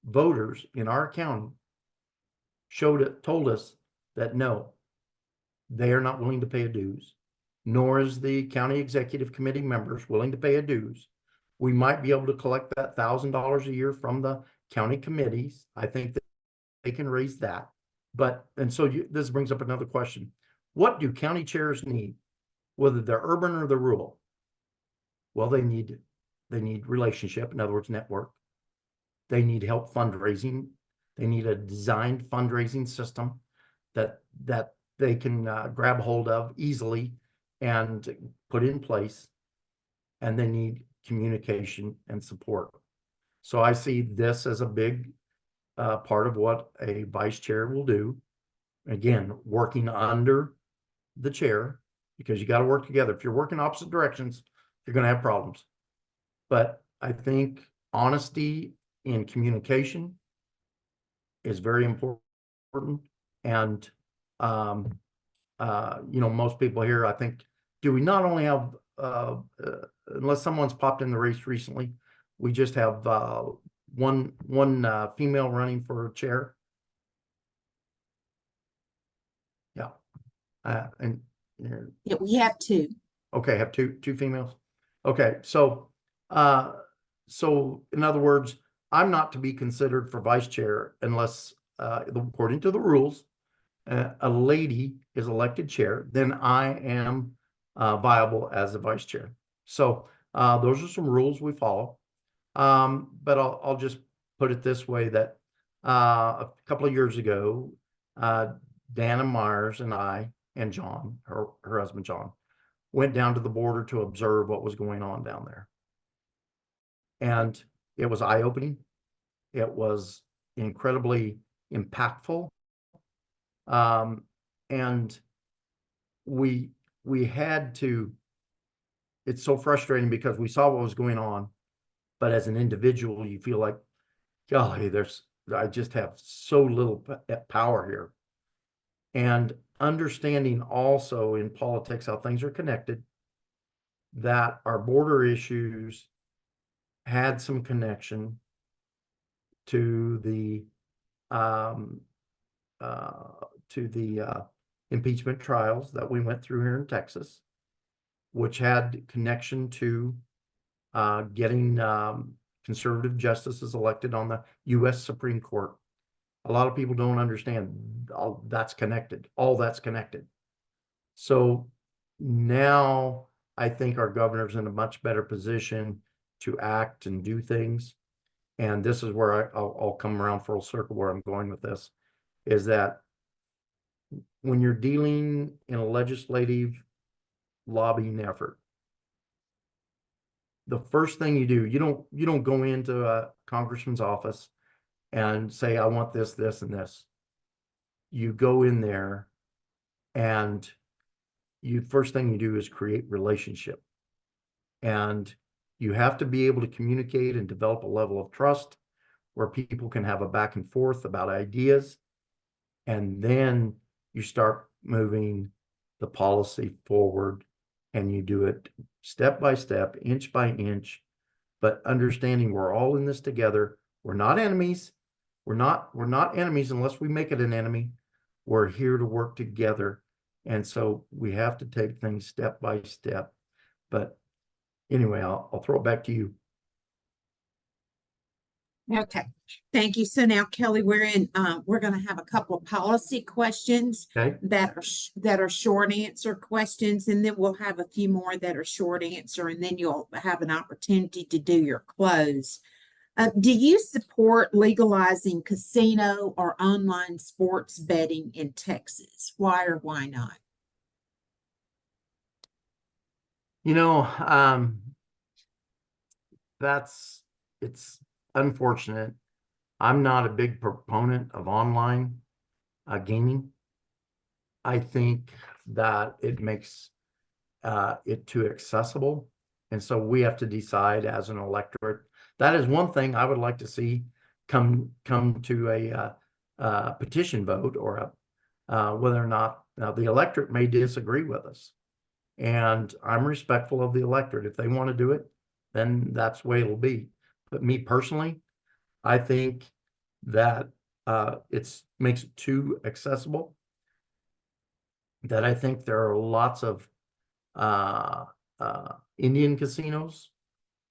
voters in our county told us that no, they are not willing to pay a dues, nor is the county executive committee members willing to pay a dues. We might be able to collect that $1,000 a year from the county committees. I think that they can raise that. But, and so this brings up another question. What do county chairs need, whether they're urban or they're rural? Well, they need relationship, in other words, network. They need help fundraising. They need a designed fundraising system that they can grab hold of easily and put in place. And they need communication and support. So I see this as a big part of what a vice chair will do. Again, working under the chair, because you got to work together. If you're working opposite directions, you're going to have problems. But I think honesty in communication is very important. And Most people here, I think, do we not only have, unless someone's popped in the race recently, we just have one female running for chair. Yeah. And Yeah, we have two. okay, have two females. Okay, so in other words, I'm not to be considered for vice chair unless, according to the rules, a lady is elected chair, then I am viable as a vice chair. So those are some rules we follow. But I'll just put it this way, that a couple of years ago, Dana Myers and I and John, her husband John, went down to the border to observe what was going on down there. And it was eye-opening. It was incredibly impactful. And we had to, it's so frustrating because we saw what was going on, but as an individual, you feel like, golly, I just have so little power here. And understanding also in politics how things are connected, that our border issues had some connection to the impeachment trials that we went through here in Texas, which had connection to getting conservative justices elected on the U.S. Supreme Court. A lot of people don't understand all that's connected. So now I think our governor's in a much better position to act and do things. And this is where I'll come around full circle where I'm going with this, is that when you're dealing in a legislative lobbying effort, the first thing you do, you don't go into a congressman's office and say, I want this, this, and this. You go in there and first thing you do is create relationship. And you have to be able to communicate and develop a level of trust where people can have a back and forth about ideas. And then you start moving the policy forward, and you do it step by step, inch by inch, but understanding we're all in this together. We're not enemies. We're not enemies unless we make it an enemy. We're here to work together. And so we have to take things step by step. But anyway, I'll throw it back to you. Okay, thank you. So now, Kelly, we're going to have a couple of policy questions Okay. that are short answer questions, and then we'll have a few more that are short answer, and then you'll have an opportunity to do your close. Do you support legalizing casino or online sports betting in Texas? Why or why not? It's unfortunate. I'm not a big proponent of online gaming. I think that it makes it too accessible. And so we have to decide as an electorate. That is one thing I would like to see come to a petition vote, or whether or not, now the electorate may disagree with us. And I'm respectful of the electorate. If they want to do it, then that's the way it'll be. But me personally, I think that it makes it too accessible. That I think there are lots of Indian casinos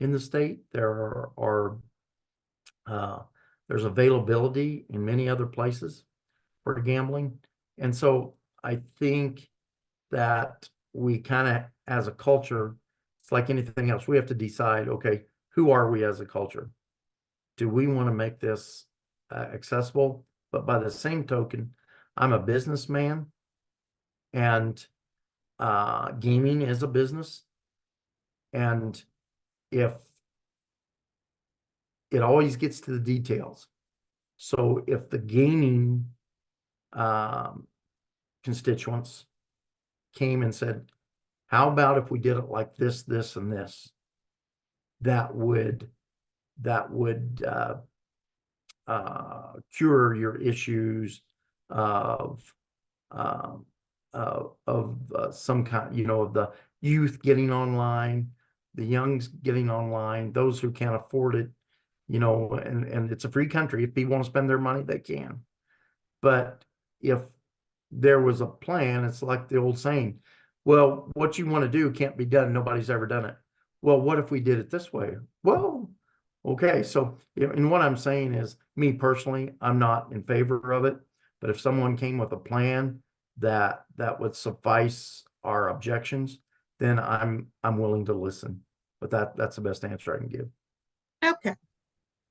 in the state. There are there's availability in many other places for gambling. And so I think that we kind of, as a culture, it's like anything else, we have to decide, okay, who are we as a culture? Do we want to make this accessible? But by the same token, I'm a businessman, and gaming is a business. And if it always gets to the details. So if the gaming constituents came and said, how about if we did it like this, this, and this? That would cure your issues of some kind, of the youth getting online, the youngs getting online, those who can't afford it, and it's a free country. If people want to spend their money, they can. But if there was a plan, it's like the old saying, well, what you want to do can't be done. Nobody's ever done it. Well, what if we did it this way? Well, okay. So, and what I'm saying is, me personally, I'm not in favor of it. But if someone came with a plan that would suffice our objections, then I'm willing to listen. But that's the best answer I can give. Okay.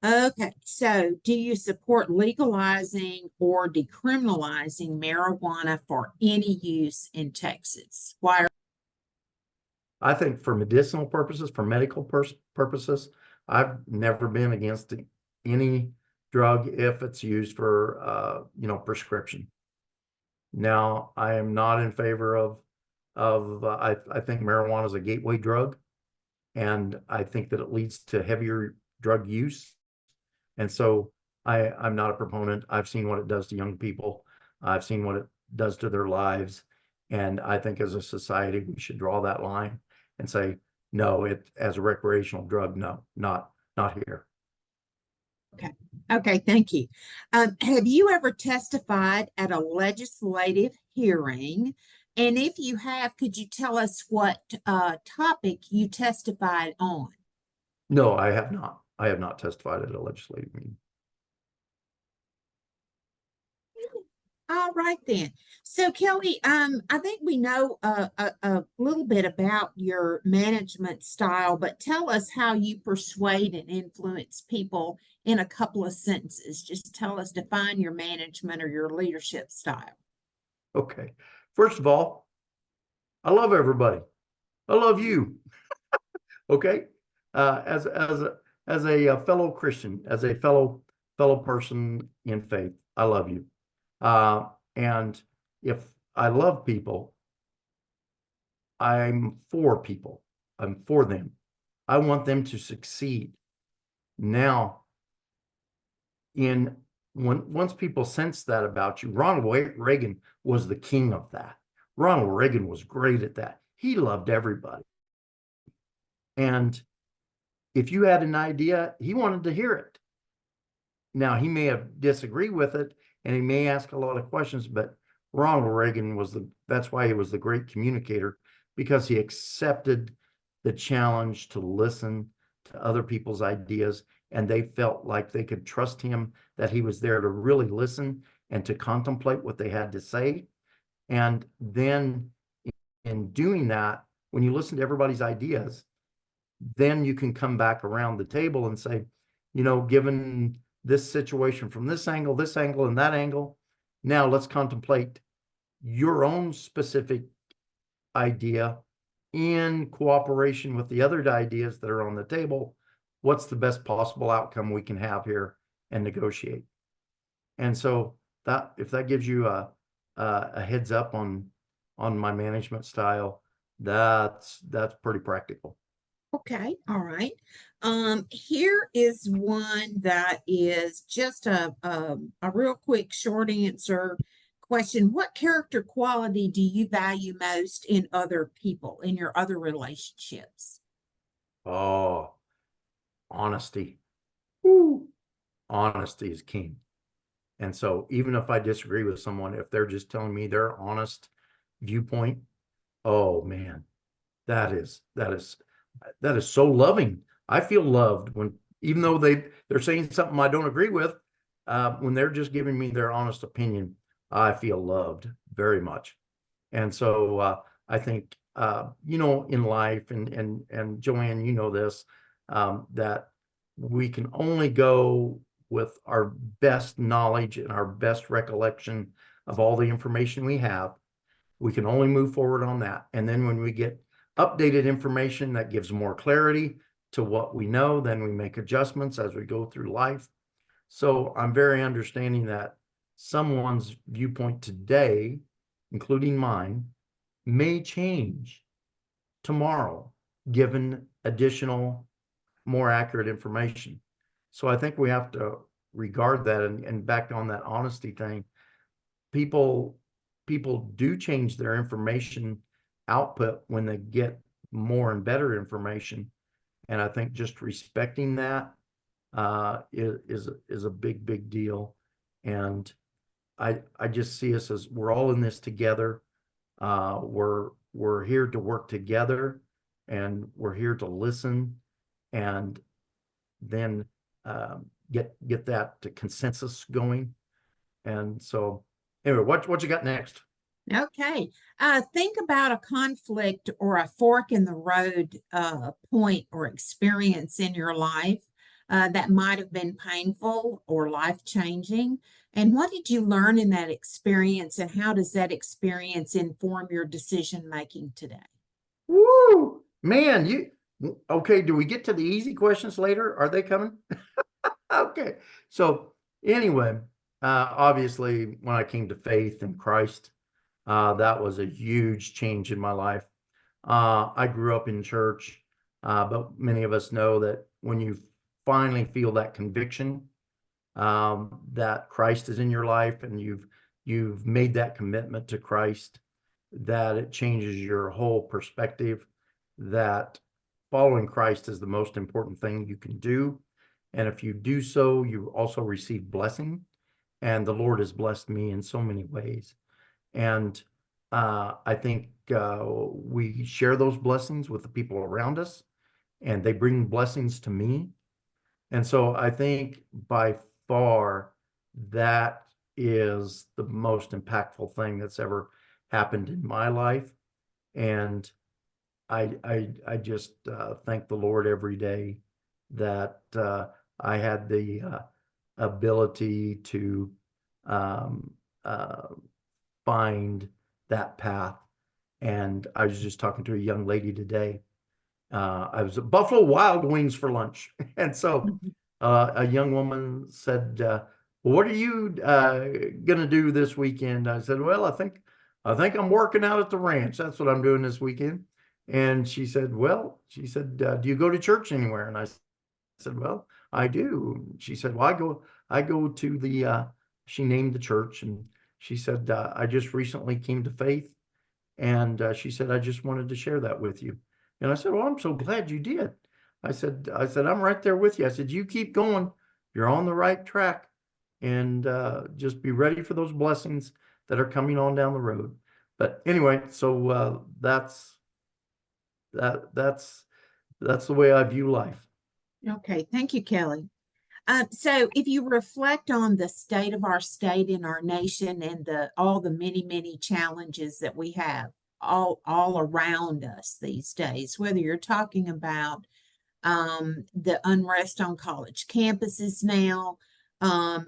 Okay, so do you support legalizing or decriminalizing marijuana for any use in Texas? Why? I think for medicinal purposes, for medical purposes, I've never been against any drug if it's used for prescription. Now, I am not in favor of I think marijuana is a gateway drug, and I think that it leads to heavier drug use. And so I'm not a proponent. I've seen what it does to young people. I've seen what it does to their lives. And I think as a society, we should draw that line and say, no, it as a recreational drug, no, not here. Okay. Okay, thank you. Have you ever testified at a legislative hearing? And if you have, could you tell us what topic you testified on? No, I have not. I have not testified at a legislative meeting. All right then. So Kelly, I think we know a little bit about your management style, but tell us how you persuade and influence people in a couple of sentences. Just tell us, define your management or your leadership style. Okay. First of all, I love everybody. I love you. Okay. As a fellow Christian, as a fellow person in faith, I love you. And if I love people, I'm for people. I'm for them. I want them to succeed. Now, once people sense that about you, Ronald Reagan was the king of that. Ronald Reagan was great at that. He loved everybody. And if you had an idea, he wanted to hear it. Now, he may have disagreed with it and he may ask a lot of questions, but Ronald Reagan that's why he was the great communicator, because he accepted the challenge to listen to other people's ideas, and they felt like they could trust him, that he was there to really listen and to contemplate what they had to say. And then in doing that, when you listen to everybody's ideas, then you can come back around the table and say, given this situation from this angle, and that angle, now let's contemplate your own specific idea in cooperation with the other ideas that are on the table. What's the best possible outcome we can have here, and negotiate. And so that, if that gives you a heads up on my management style, that's pretty practical. Okay, all right. Here is one that is just a real quick short answer question. What character quality do you value most in other people, in your other relationships? Oh, honesty. Woo. Honesty is king. And so even if I disagree with someone, if they're just telling me their honest viewpoint, oh man, that is so loving. I feel loved when, even though they're saying something I don't agree with, when they're just giving me their honest opinion, I feel loved very much. And so I think in life, and Joanne, this, that we can only go with our best knowledge and our best recollection of all the information we have. We can only move forward on that. And then when we get updated information that gives more clarity to what we know, then we make adjustments as we go through life. So I'm very understanding that someone's viewpoint today, including mine, may change tomorrow, given additional, more accurate information. So I think we have to regard that, and back on that honesty thing. People people do change their information output when they get more and better information. And I think just respecting that is a big deal. And I just see us as we're all in this together. We're here to work together, and we're here to listen, and then get that to consensus going. And so, anyway, what you got next? Okay. Think about a conflict or a fork in the road point or experience in your life that might have been painful or life-changing. And what did you learn in that experience, and how does that experience inform your decision making today? Woo, man, okay? Do we get to the easy questions later? Are they coming? Okay. So anyway, obviously, when I came to faith in Christ, that was a huge change in my life. I grew up in church, but many of us know that when you finally feel that conviction, that Christ is in your life, and you've made that commitment to Christ, that it changes your whole perspective, that following Christ is the most important thing you can do. And if you do so, you also receive blessing. And the Lord has blessed me in so many ways. And I think we share those blessings with the people around us, and they bring blessings to me. And so I think by far that is the most impactful thing that's ever happened in my life. And I just thank the Lord every day that I had the ability to um, uh, find that path. And I was just talking to a young lady today. I was at Buffalo Wild Wings for lunch. And so a young woman said, well, what are you going to do this weekend? I said, well, I think I'm working out at the ranch. That's what I'm doing this weekend. And she said, well, do you go to church anywhere? And I said, well, I do. She said, well, I go to she named the church, and she said, I just recently came to faith. And she said, I just wanted to share that with you. And I said, well, I'm so glad you did. I said, I'm right there with you. I said, you keep going. You're on the right track. And just be ready for those blessings that are coming on down the road. But anyway, so that's the way I view life. Okay, thank you, Kelly. So if you reflect on the state of our state and our nation and all the many challenges that we have all around us these days, whether you're talking about the unrest on college campuses now,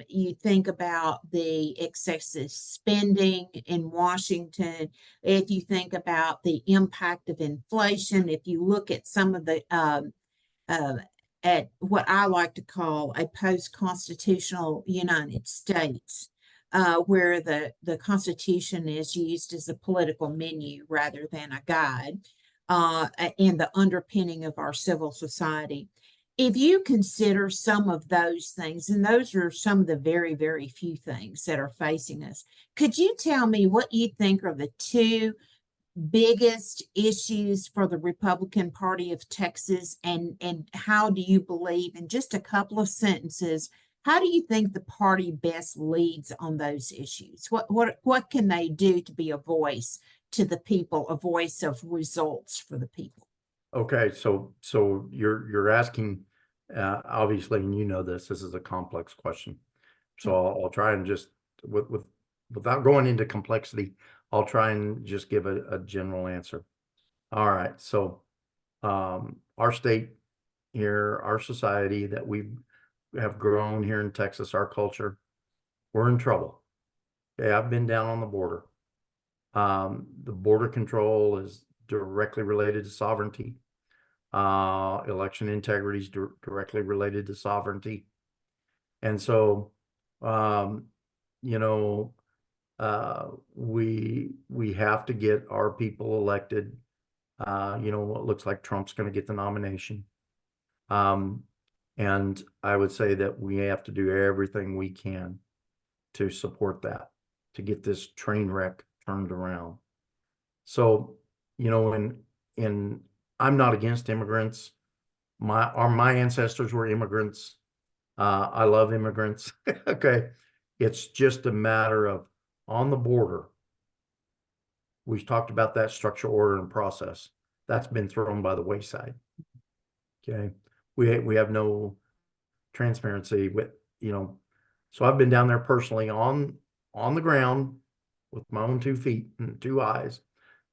you think about the excessive spending in Washington, if you think about the impact of inflation, if you look at some of the uh, at what I like to call a post-constitutional United States, where the Constitution is used as a political menu rather than a guide, and the underpinning of our civil society. If you consider some of those things, and those are some of the very few things that are facing us, could you tell me what you think are the two biggest issues for the Republican Party of Texas, and how do you believe, in just a couple of sentences, how do you think the party best leads on those issues? What can they do to be a voice to the people, a voice of results for the people? Okay, so you're asking, obviously, and you know this is a complex question. So I'll try and just without going into complexity, I'll try and just give a general answer. All right, so our state here, our society that we have grown here in Texas, our culture, we're in trouble. Okay, I've been down on the border. The border control is directly related to sovereignty. Election integrity is directly related to sovereignty. And so, you know, we have to get our people elected. It looks like Trump's going to get the nomination. And I would say that we have to do everything we can to support that, to get this train wreck turned around. So, you know, in I'm not against immigrants. My ancestors were immigrants. I love immigrants. Okay. It's just a matter of on the border. We've talked about that structure, order, and process. That's been thrown by the wayside. Okay. We have no transparency with, you know, so I've been down there personally on the ground with my own 2 feet and 2 eyes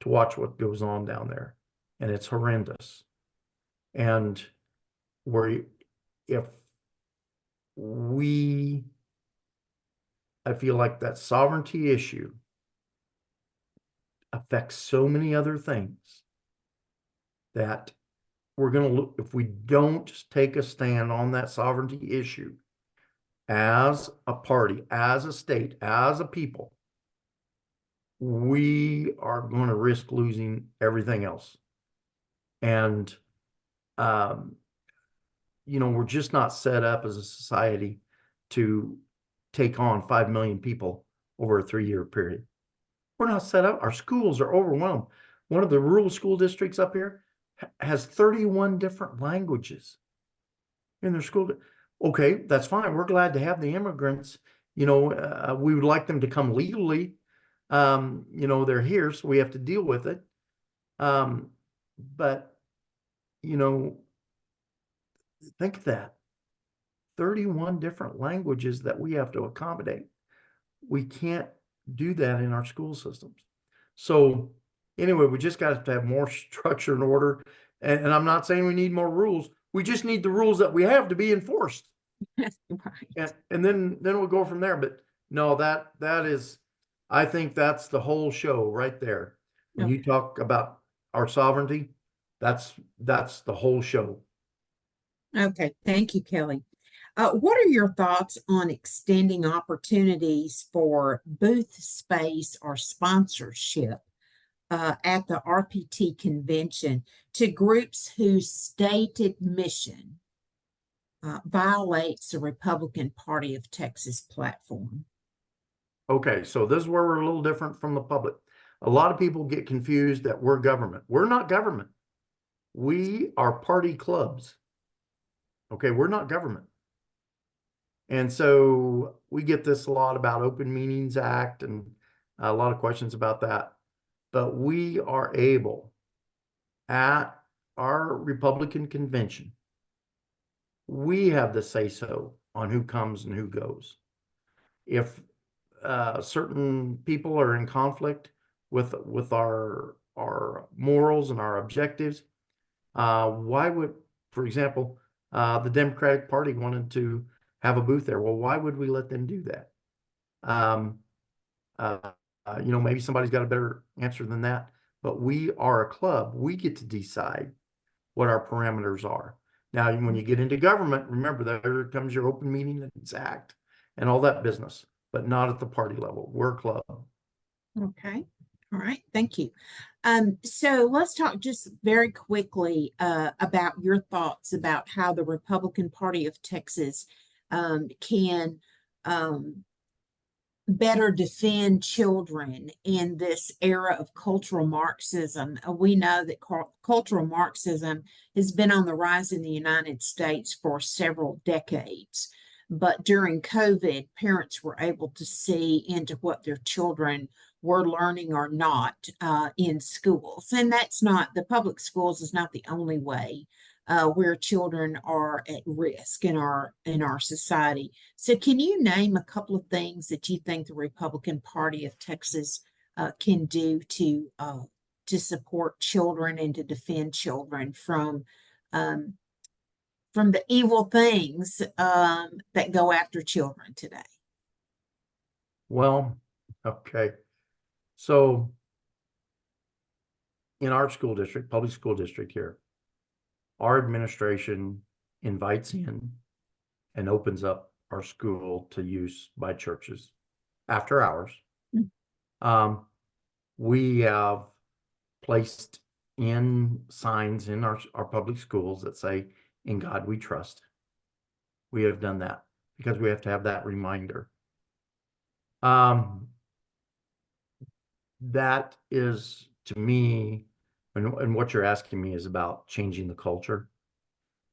to watch what goes on down there. And it's horrendous. And if we, I feel like that sovereignty issue affects so many other things that we're going to look, if we don't take a stand on that sovereignty issue as a party, as a state, as a people, we are going to risk losing everything else. And, you know, we're just not set up as a society to take on 5 million people over a 3-year period. We're not set up. Our schools are overwhelmed. One of the rural school districts up here has 31 different languages in their school. Okay, that's fine. We're glad to have the immigrants. You know, we would like them to come legally. You know, they're here, so we have to deal with it. But, you know, think of that. 31 different languages that we have to accommodate. We can't do that in our school systems. So anyway, we just got to have more structure and order. And I'm not saying we need more rules. We just need the rules that we have to be enforced. Right. And then we'll go from there. But no, that is, I think that's the whole show right there. When you talk about our sovereignty, that's the whole show. Okay, thank you, Kelly. What are your thoughts on extending opportunities for booth space or sponsorship at the RPT convention to groups whose stated mission violates the Republican Party of Texas platform? Okay, so this is where we're a little different from the public. A lot of people get confused that we're government. We're not government. We are party clubs. Okay, we're not government. And so we get this a lot about Open Meetings Act and a lot of questions about that. But we are able at our Republican convention, we have the say so on who comes and who goes. If certain people are in conflict with our morals and our objectives, why would, for example, the Democratic Party wanted to have a booth there? Well, why would we let them do that? You know, maybe somebody's got a better answer than that, but we are a club. We get to decide what our parameters are. Now, when you get into government, remember there comes your Open Meetings Act and all that business, but not at the party level. We're a club. Okay. All right. Thank you. So let's talk just very quickly about your thoughts about how the Republican Party of Texas can better defend children in this era of cultural Marxism. We know that cultural Marxism has been on the rise in the United States for several decades. But during COVID, parents were able to see into what their children were learning or not in schools. And that's not, the public schools is not the only way where children are at risk in our society. So, can you name a couple of things that you think the Republican Party of Texas can do to support children and to defend children from the evil things that go after children today? Well, okay. So in our school district, public school district here, our administration invites in and opens up our school to use by churches after hours. We have placed in signs in our public schools that say, "In God we trust." We have done that because we have to have that reminder. that is, to me, and what you're asking me is about changing the culture.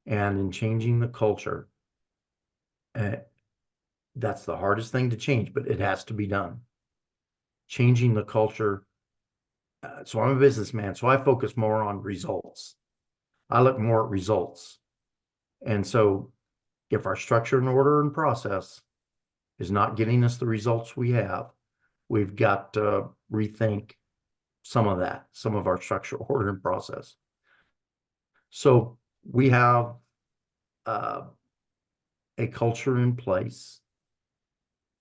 And in changing the culture, that's the hardest thing to change, but it has to be done. Changing the culture. So I'm a businessman, so I focus more on results. I look more at results. And so if our structure and order and process is not getting us the results we have, we've got to rethink some of that, some of our structure, order, and process. So we have a culture in place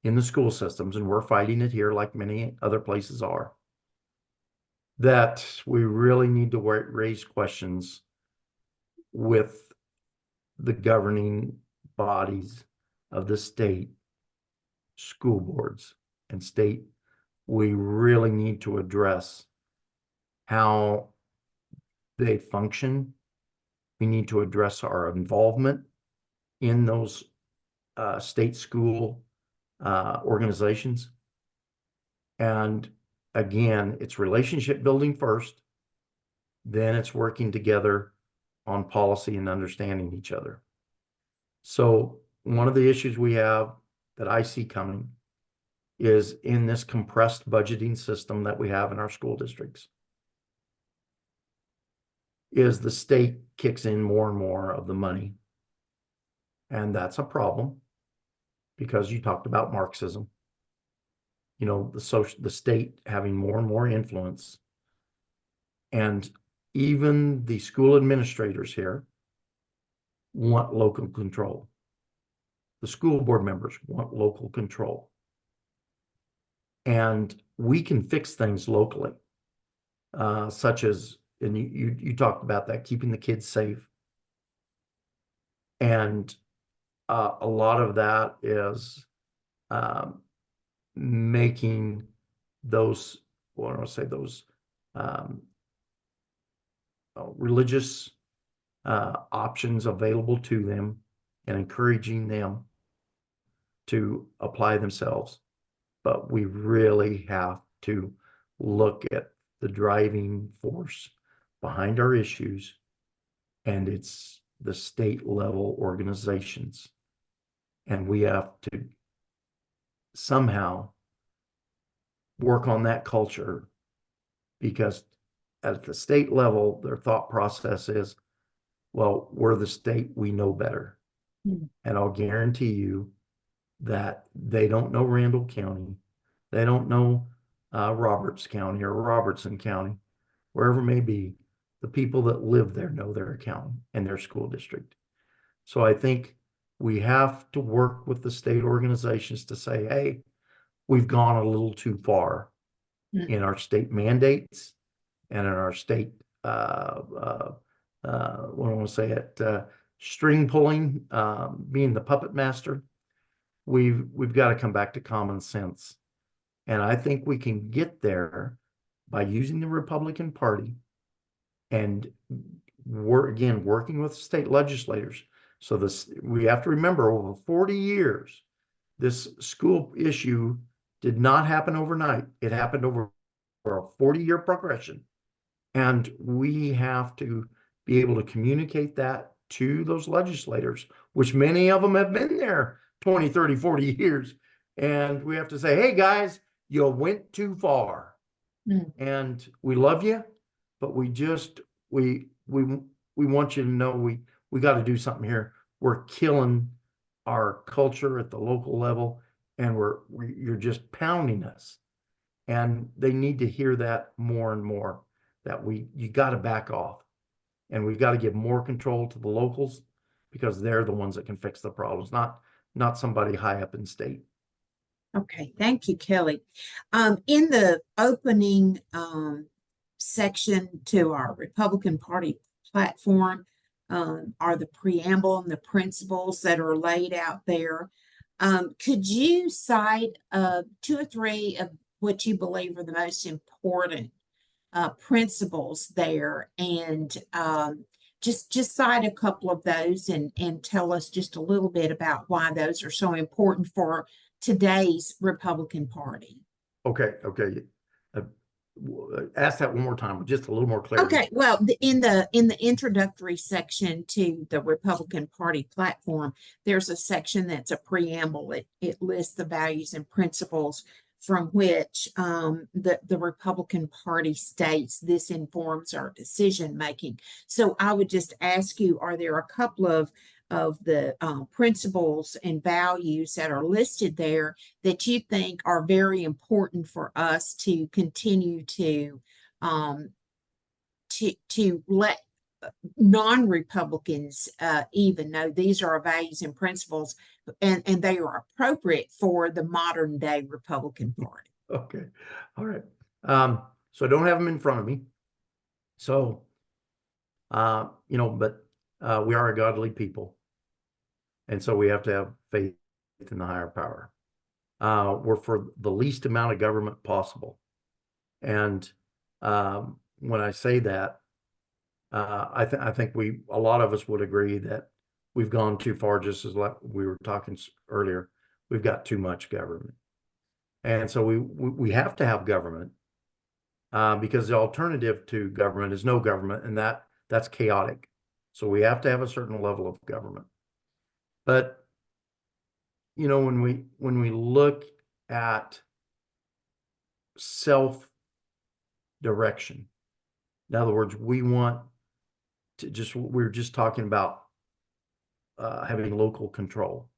in the school systems, and we're fighting it here like many other places are, that we really need to raise questions with the governing bodies of the state, school boards and state. We really need to address how they function. We need to address our involvement in those state school organizations. And again, it's relationship building first, then it's working together on policy and understanding each other. So one of the issues we have that I see coming is in this compressed budgeting system that we have in our school districts, is the state kicks in more and more of the money. And that's a problem because you talked about Marxism. You know, the state having more and more influence. And even the school administrators here want local control. The school board members want local control. And we can fix things locally, such as, and you talked about that, keeping the kids safe. And a lot of that is making those, what do I want to say, those religious options available to them and encouraging them to apply themselves. But we really have to look at the driving force behind our issues, and it's the state level organizations. And we have to somehow work on that culture, because at the state level, their thought process is, well, we're the state, we know better. And I'll guarantee you that they don't know Randall County. They don't know Roberts County or Robertson County, wherever it may be. The people that live there know their county and their school district. So I think we have to work with the state organizations to say, hey, we've gone a little too far in our state mandates and in our state, what do I want to say it, string pulling, being the puppet master. We've got to come back to common sense. And I think we can get there by using the Republican Party and working with state legislators. So we have to remember, over 40 years, this school issue did not happen overnight. It happened over a 40-year progression. And we have to be able to communicate that to those legislators, which many of them have been there 20, 30, 40 years. And we have to say, hey, guys, you went too far. And we love you, but we want you to know we got to do something here. We're killing our culture at the local level, and you're just pounding us. And they need to hear that more and more, that you got to back off, and we've got to give more control to the locals, because they're the ones that can fix the problems, not somebody high up in state. Okay, thank you, Kelly. In the opening section to our Republican Party platform are the preamble and the principles that are laid out there. Could you cite 2 or 3 of what you believe are the most important principles there, and just cite a couple of those and tell us just a little bit about why those are so important for today's Republican Party? Okay. ask that one more time with just a little more clarity. Okay, well, in the introductory section to the Republican Party platform, there's a section that's a preamble. It lists the values and principles from which the Republican Party states this informs our decision making. So I would just ask you, are there a couple of the principles and values that are listed there that you think are very important for us to continue to let non-Republicans even know these are our values and principles, and they are appropriate for the modern day Republican Party? Okay, all right. So I don't have them in front of me. So, but we are a godly people, and so we have to have faith in the higher power. We're for the least amount of government possible, and when I say that, I think a lot of us would agree that we've gone too far. Just as like we were talking earlier, we've got too much government, and so we have to have government because the alternative to government is no government, and that's chaotic. So we have to have a certain level of government. But when we look at self-direction, in other words, we want to we're just talking about having local control.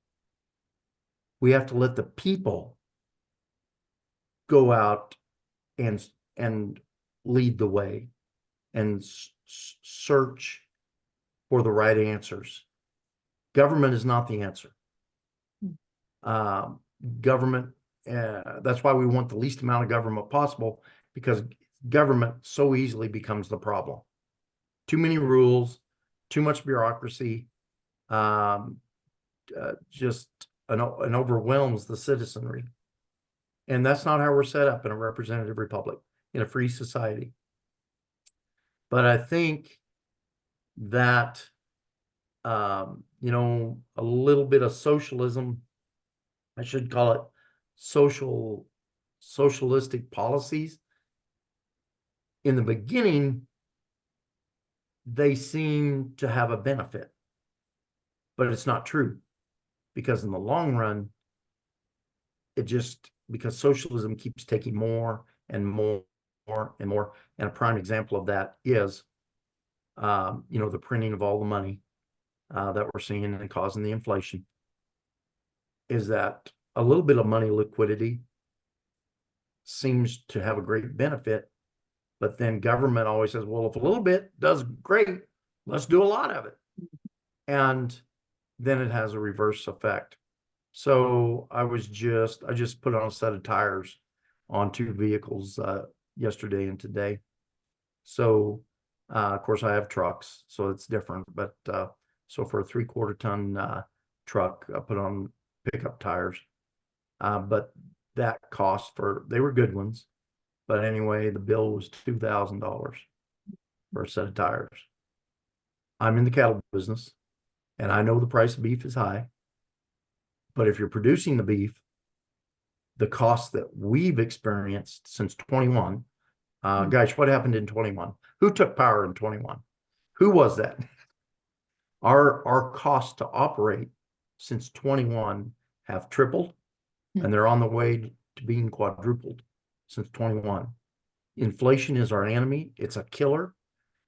We have to let the people go out and lead the way and search for the right answers. Government is not the answer. Government, that's why we want the least amount of government possible, because government so easily becomes the problem. Too many rules, too much bureaucracy, just an overwhelms the citizenry. And that's not how we're set up in a representative republic, in a free society. But I think that, a little bit of socialism, I should call it socialistic policies. In the beginning, they seem to have a benefit, but it's not true, because in the long run, because socialism keeps taking more and more and more. And a prime example of that is, the printing of all the money that we're seeing and causing the inflation, is that a little bit of money liquidity seems to have a great benefit, but then government always says, well, if a little bit does great, let's do a lot of it. And then it has a reverse effect. So I just put on a set of tires on 2 vehicles yesterday and today. So of course I have trucks, so it's different. But so for a 3/4 ton truck, I put on pickup tires. But that cost they were good ones. But anyway, the bill was $2,000 for a set of tires. I'm in the cattle business, and I know the price of beef is high. But if you're producing the beef, the cost that we've experienced since 21, guys, what happened in 21? Who took power in 21? Who was that? Our costs to operate since 21 have tripled, and they're on the way to being quadrupled since 21. Inflation is our enemy. It's a killer.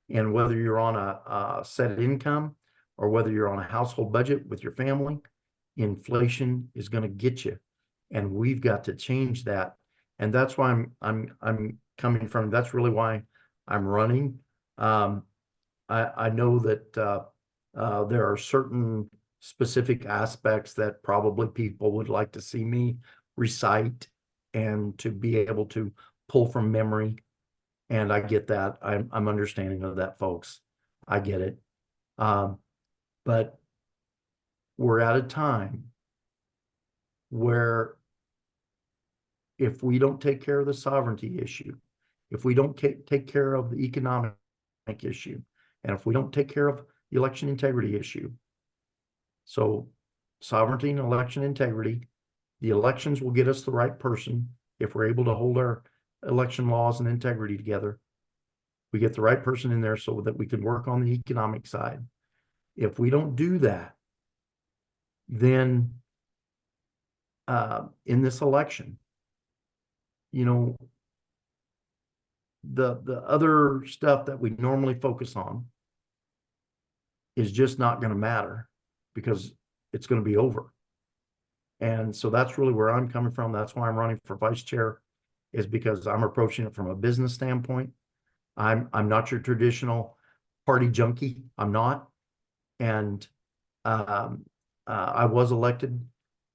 And whether you're on a set income or whether you're on a household budget with your family, inflation is going to get you, and we've got to change that. And that's why I'm coming from. That's really why I'm running. I know that there are certain specific aspects that probably people would like to see me recite and to be able to pull from memory. And I get that. I'm understanding of that, folks. I get it. But we're at a time where if we don't take care of the sovereignty issue, if we don't take care of the economic issue, and if we don't take care of the election integrity issue, so sovereignty and election integrity, the elections will get us the right person if we're able to hold our election laws and integrity together. We get the right person in there so that we can work on the economic side. If we don't do that, then in this election, you know, the other stuff that we normally focus on is just not going to matter because it's going to be over. And so that's really where I'm coming from. That's why I'm running for vice chair, is because I'm approaching it from a business standpoint. I'm not your traditional party junkie. I'm not. And I was elected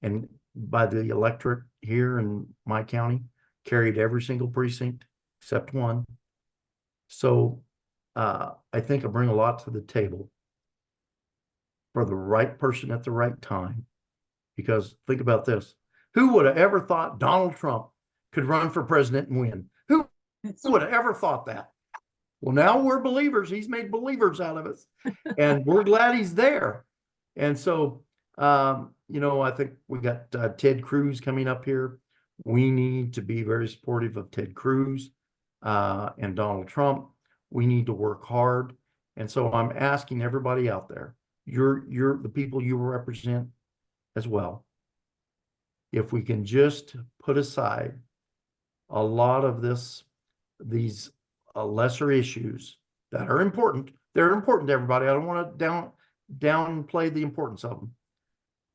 and by the electorate here in my county, carried every single precinct except one. So I think I bring a lot to the table for the right person at the right time. Because think about this. Who would have ever thought Donald Trump could run for president and win? Who would have ever thought that? Well, now we're believers. He's made believers out of us. And we're glad he's there. And so, you know, I think we got Ted Cruz coming up here. We need to be very supportive of Ted Cruz and Donald Trump. We need to work hard. And so I'm asking everybody out there, you're the people you represent as well. If we can just put aside a lot of these lesser issues that are important. They're important to everybody. I don't want to downplay the importance of them.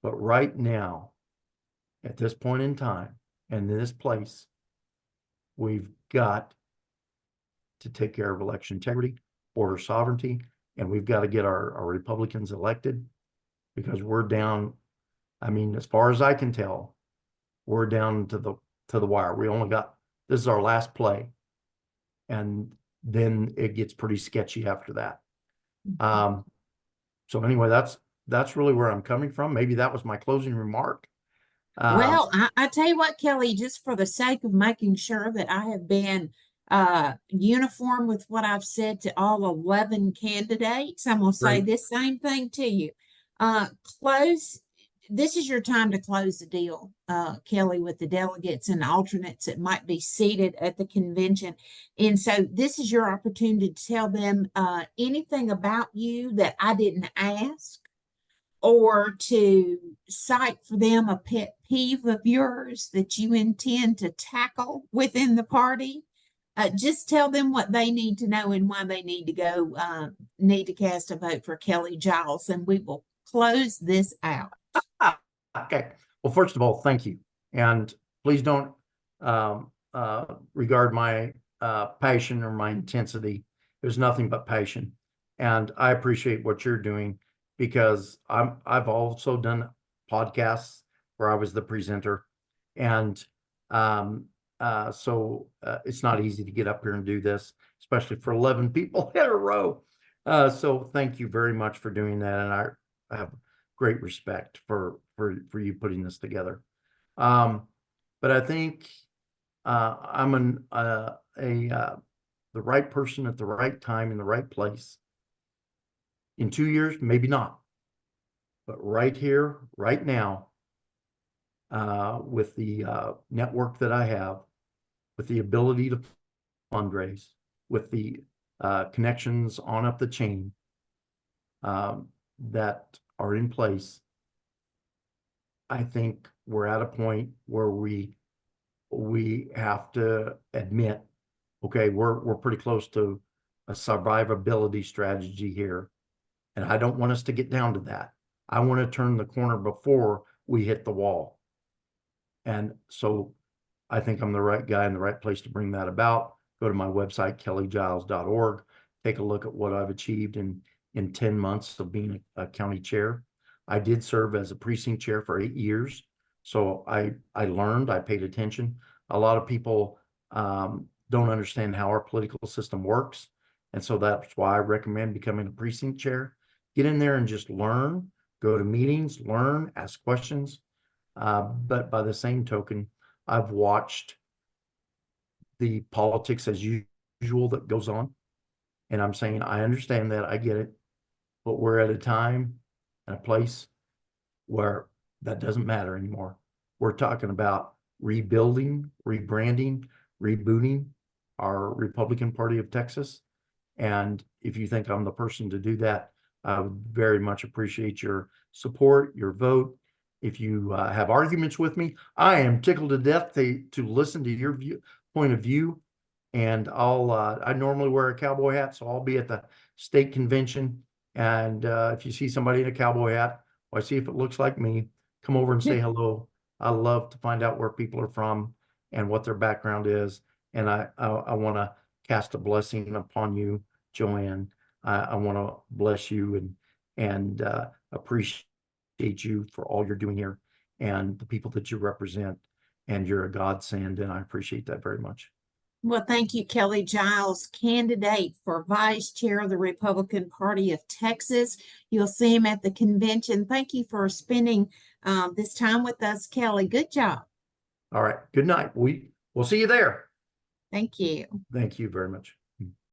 But right now, at this point in time, and in this place, we've got to take care of election integrity, border sovereignty, and we've got to get our Republicans elected because we're down. I mean, as far as I can tell, we're down to the wire. We only got, this is our last play. And then it gets pretty sketchy after that. So anyway, that's really where I'm coming from. Maybe that was my closing remark. Well, I tell you what, Kelly, just for the sake of making sure that I have been uniform with what I've said to all 11 candidates, I'm going to say Great. this same thing to you. Close. This is your time to close the deal, Kelly, with the delegates and alternates that might be seated at the convention. And so this is your opportunity to tell them anything about you that I didn't ask, or to cite for them a pet peeve of yours that you intend to tackle within the party. Just tell them what they need to know and why they need to need to cast a vote for Kelly Giles, and we will close this out. Okay. Well, first of all, thank you. And please don't regard my passion or my intensity. There's nothing but passion. And I appreciate what you're doing because I've also done podcasts where I was the presenter. And so it's not easy to get up here and do this, especially for 11 people in a row. So thank you very much for doing that. And I have great respect for you putting this together. But I think I'm the right person at the right time in the right place. In 2 years, maybe not, but right here, right now, with the network that I have, with the ability to fundraise, with the connections on up the chain that are in place, I think we're at a point where we have to admit, okay, we're pretty close to a survivability strategy here. And I don't want us to get down to that. I want to turn the corner before we hit the wall. And so I think I'm the right guy in the right place to bring that about. Go to my website, kellygiles.org. Take a look at what I've achieved in 10 months of being a county chair. I did serve as a precinct chair for 8 years. So I learned, I paid attention. A lot of people don't understand how our political system works. And so that's why I recommend becoming a precinct chair. Get in there and just learn, go to meetings, learn, ask questions. But by the same token, I've watched the politics as usual that goes on. And I'm saying, I understand that, I get it, but we're at a time and a place where that doesn't matter anymore. We're talking about rebuilding, rebranding, rebooting our Republican Party of Texas. And if you think I'm the person to do that, I would very much appreciate your support, your vote. If you have arguments with me, I am tickled to death to listen to your point of view. And I normally wear a cowboy hat, so I'll be at the state convention. And if you see somebody in a cowboy hat, or I see if it looks like me, come over and say hello. I love to find out where people are from and what their background is. And I want to cast a blessing upon you, Joanne. I want to bless you and appreciate you for all you're doing here and the people that you represent. And you're a godsend, and I appreciate that very much. Well, thank you, Kelly Giles, candidate for vice chair of the Republican Party of Texas. You'll see him at the convention. Thank you for spending this time with us, Kelly. Good job. All right. Good night. We'll see you there. Thank you. Thank you very much.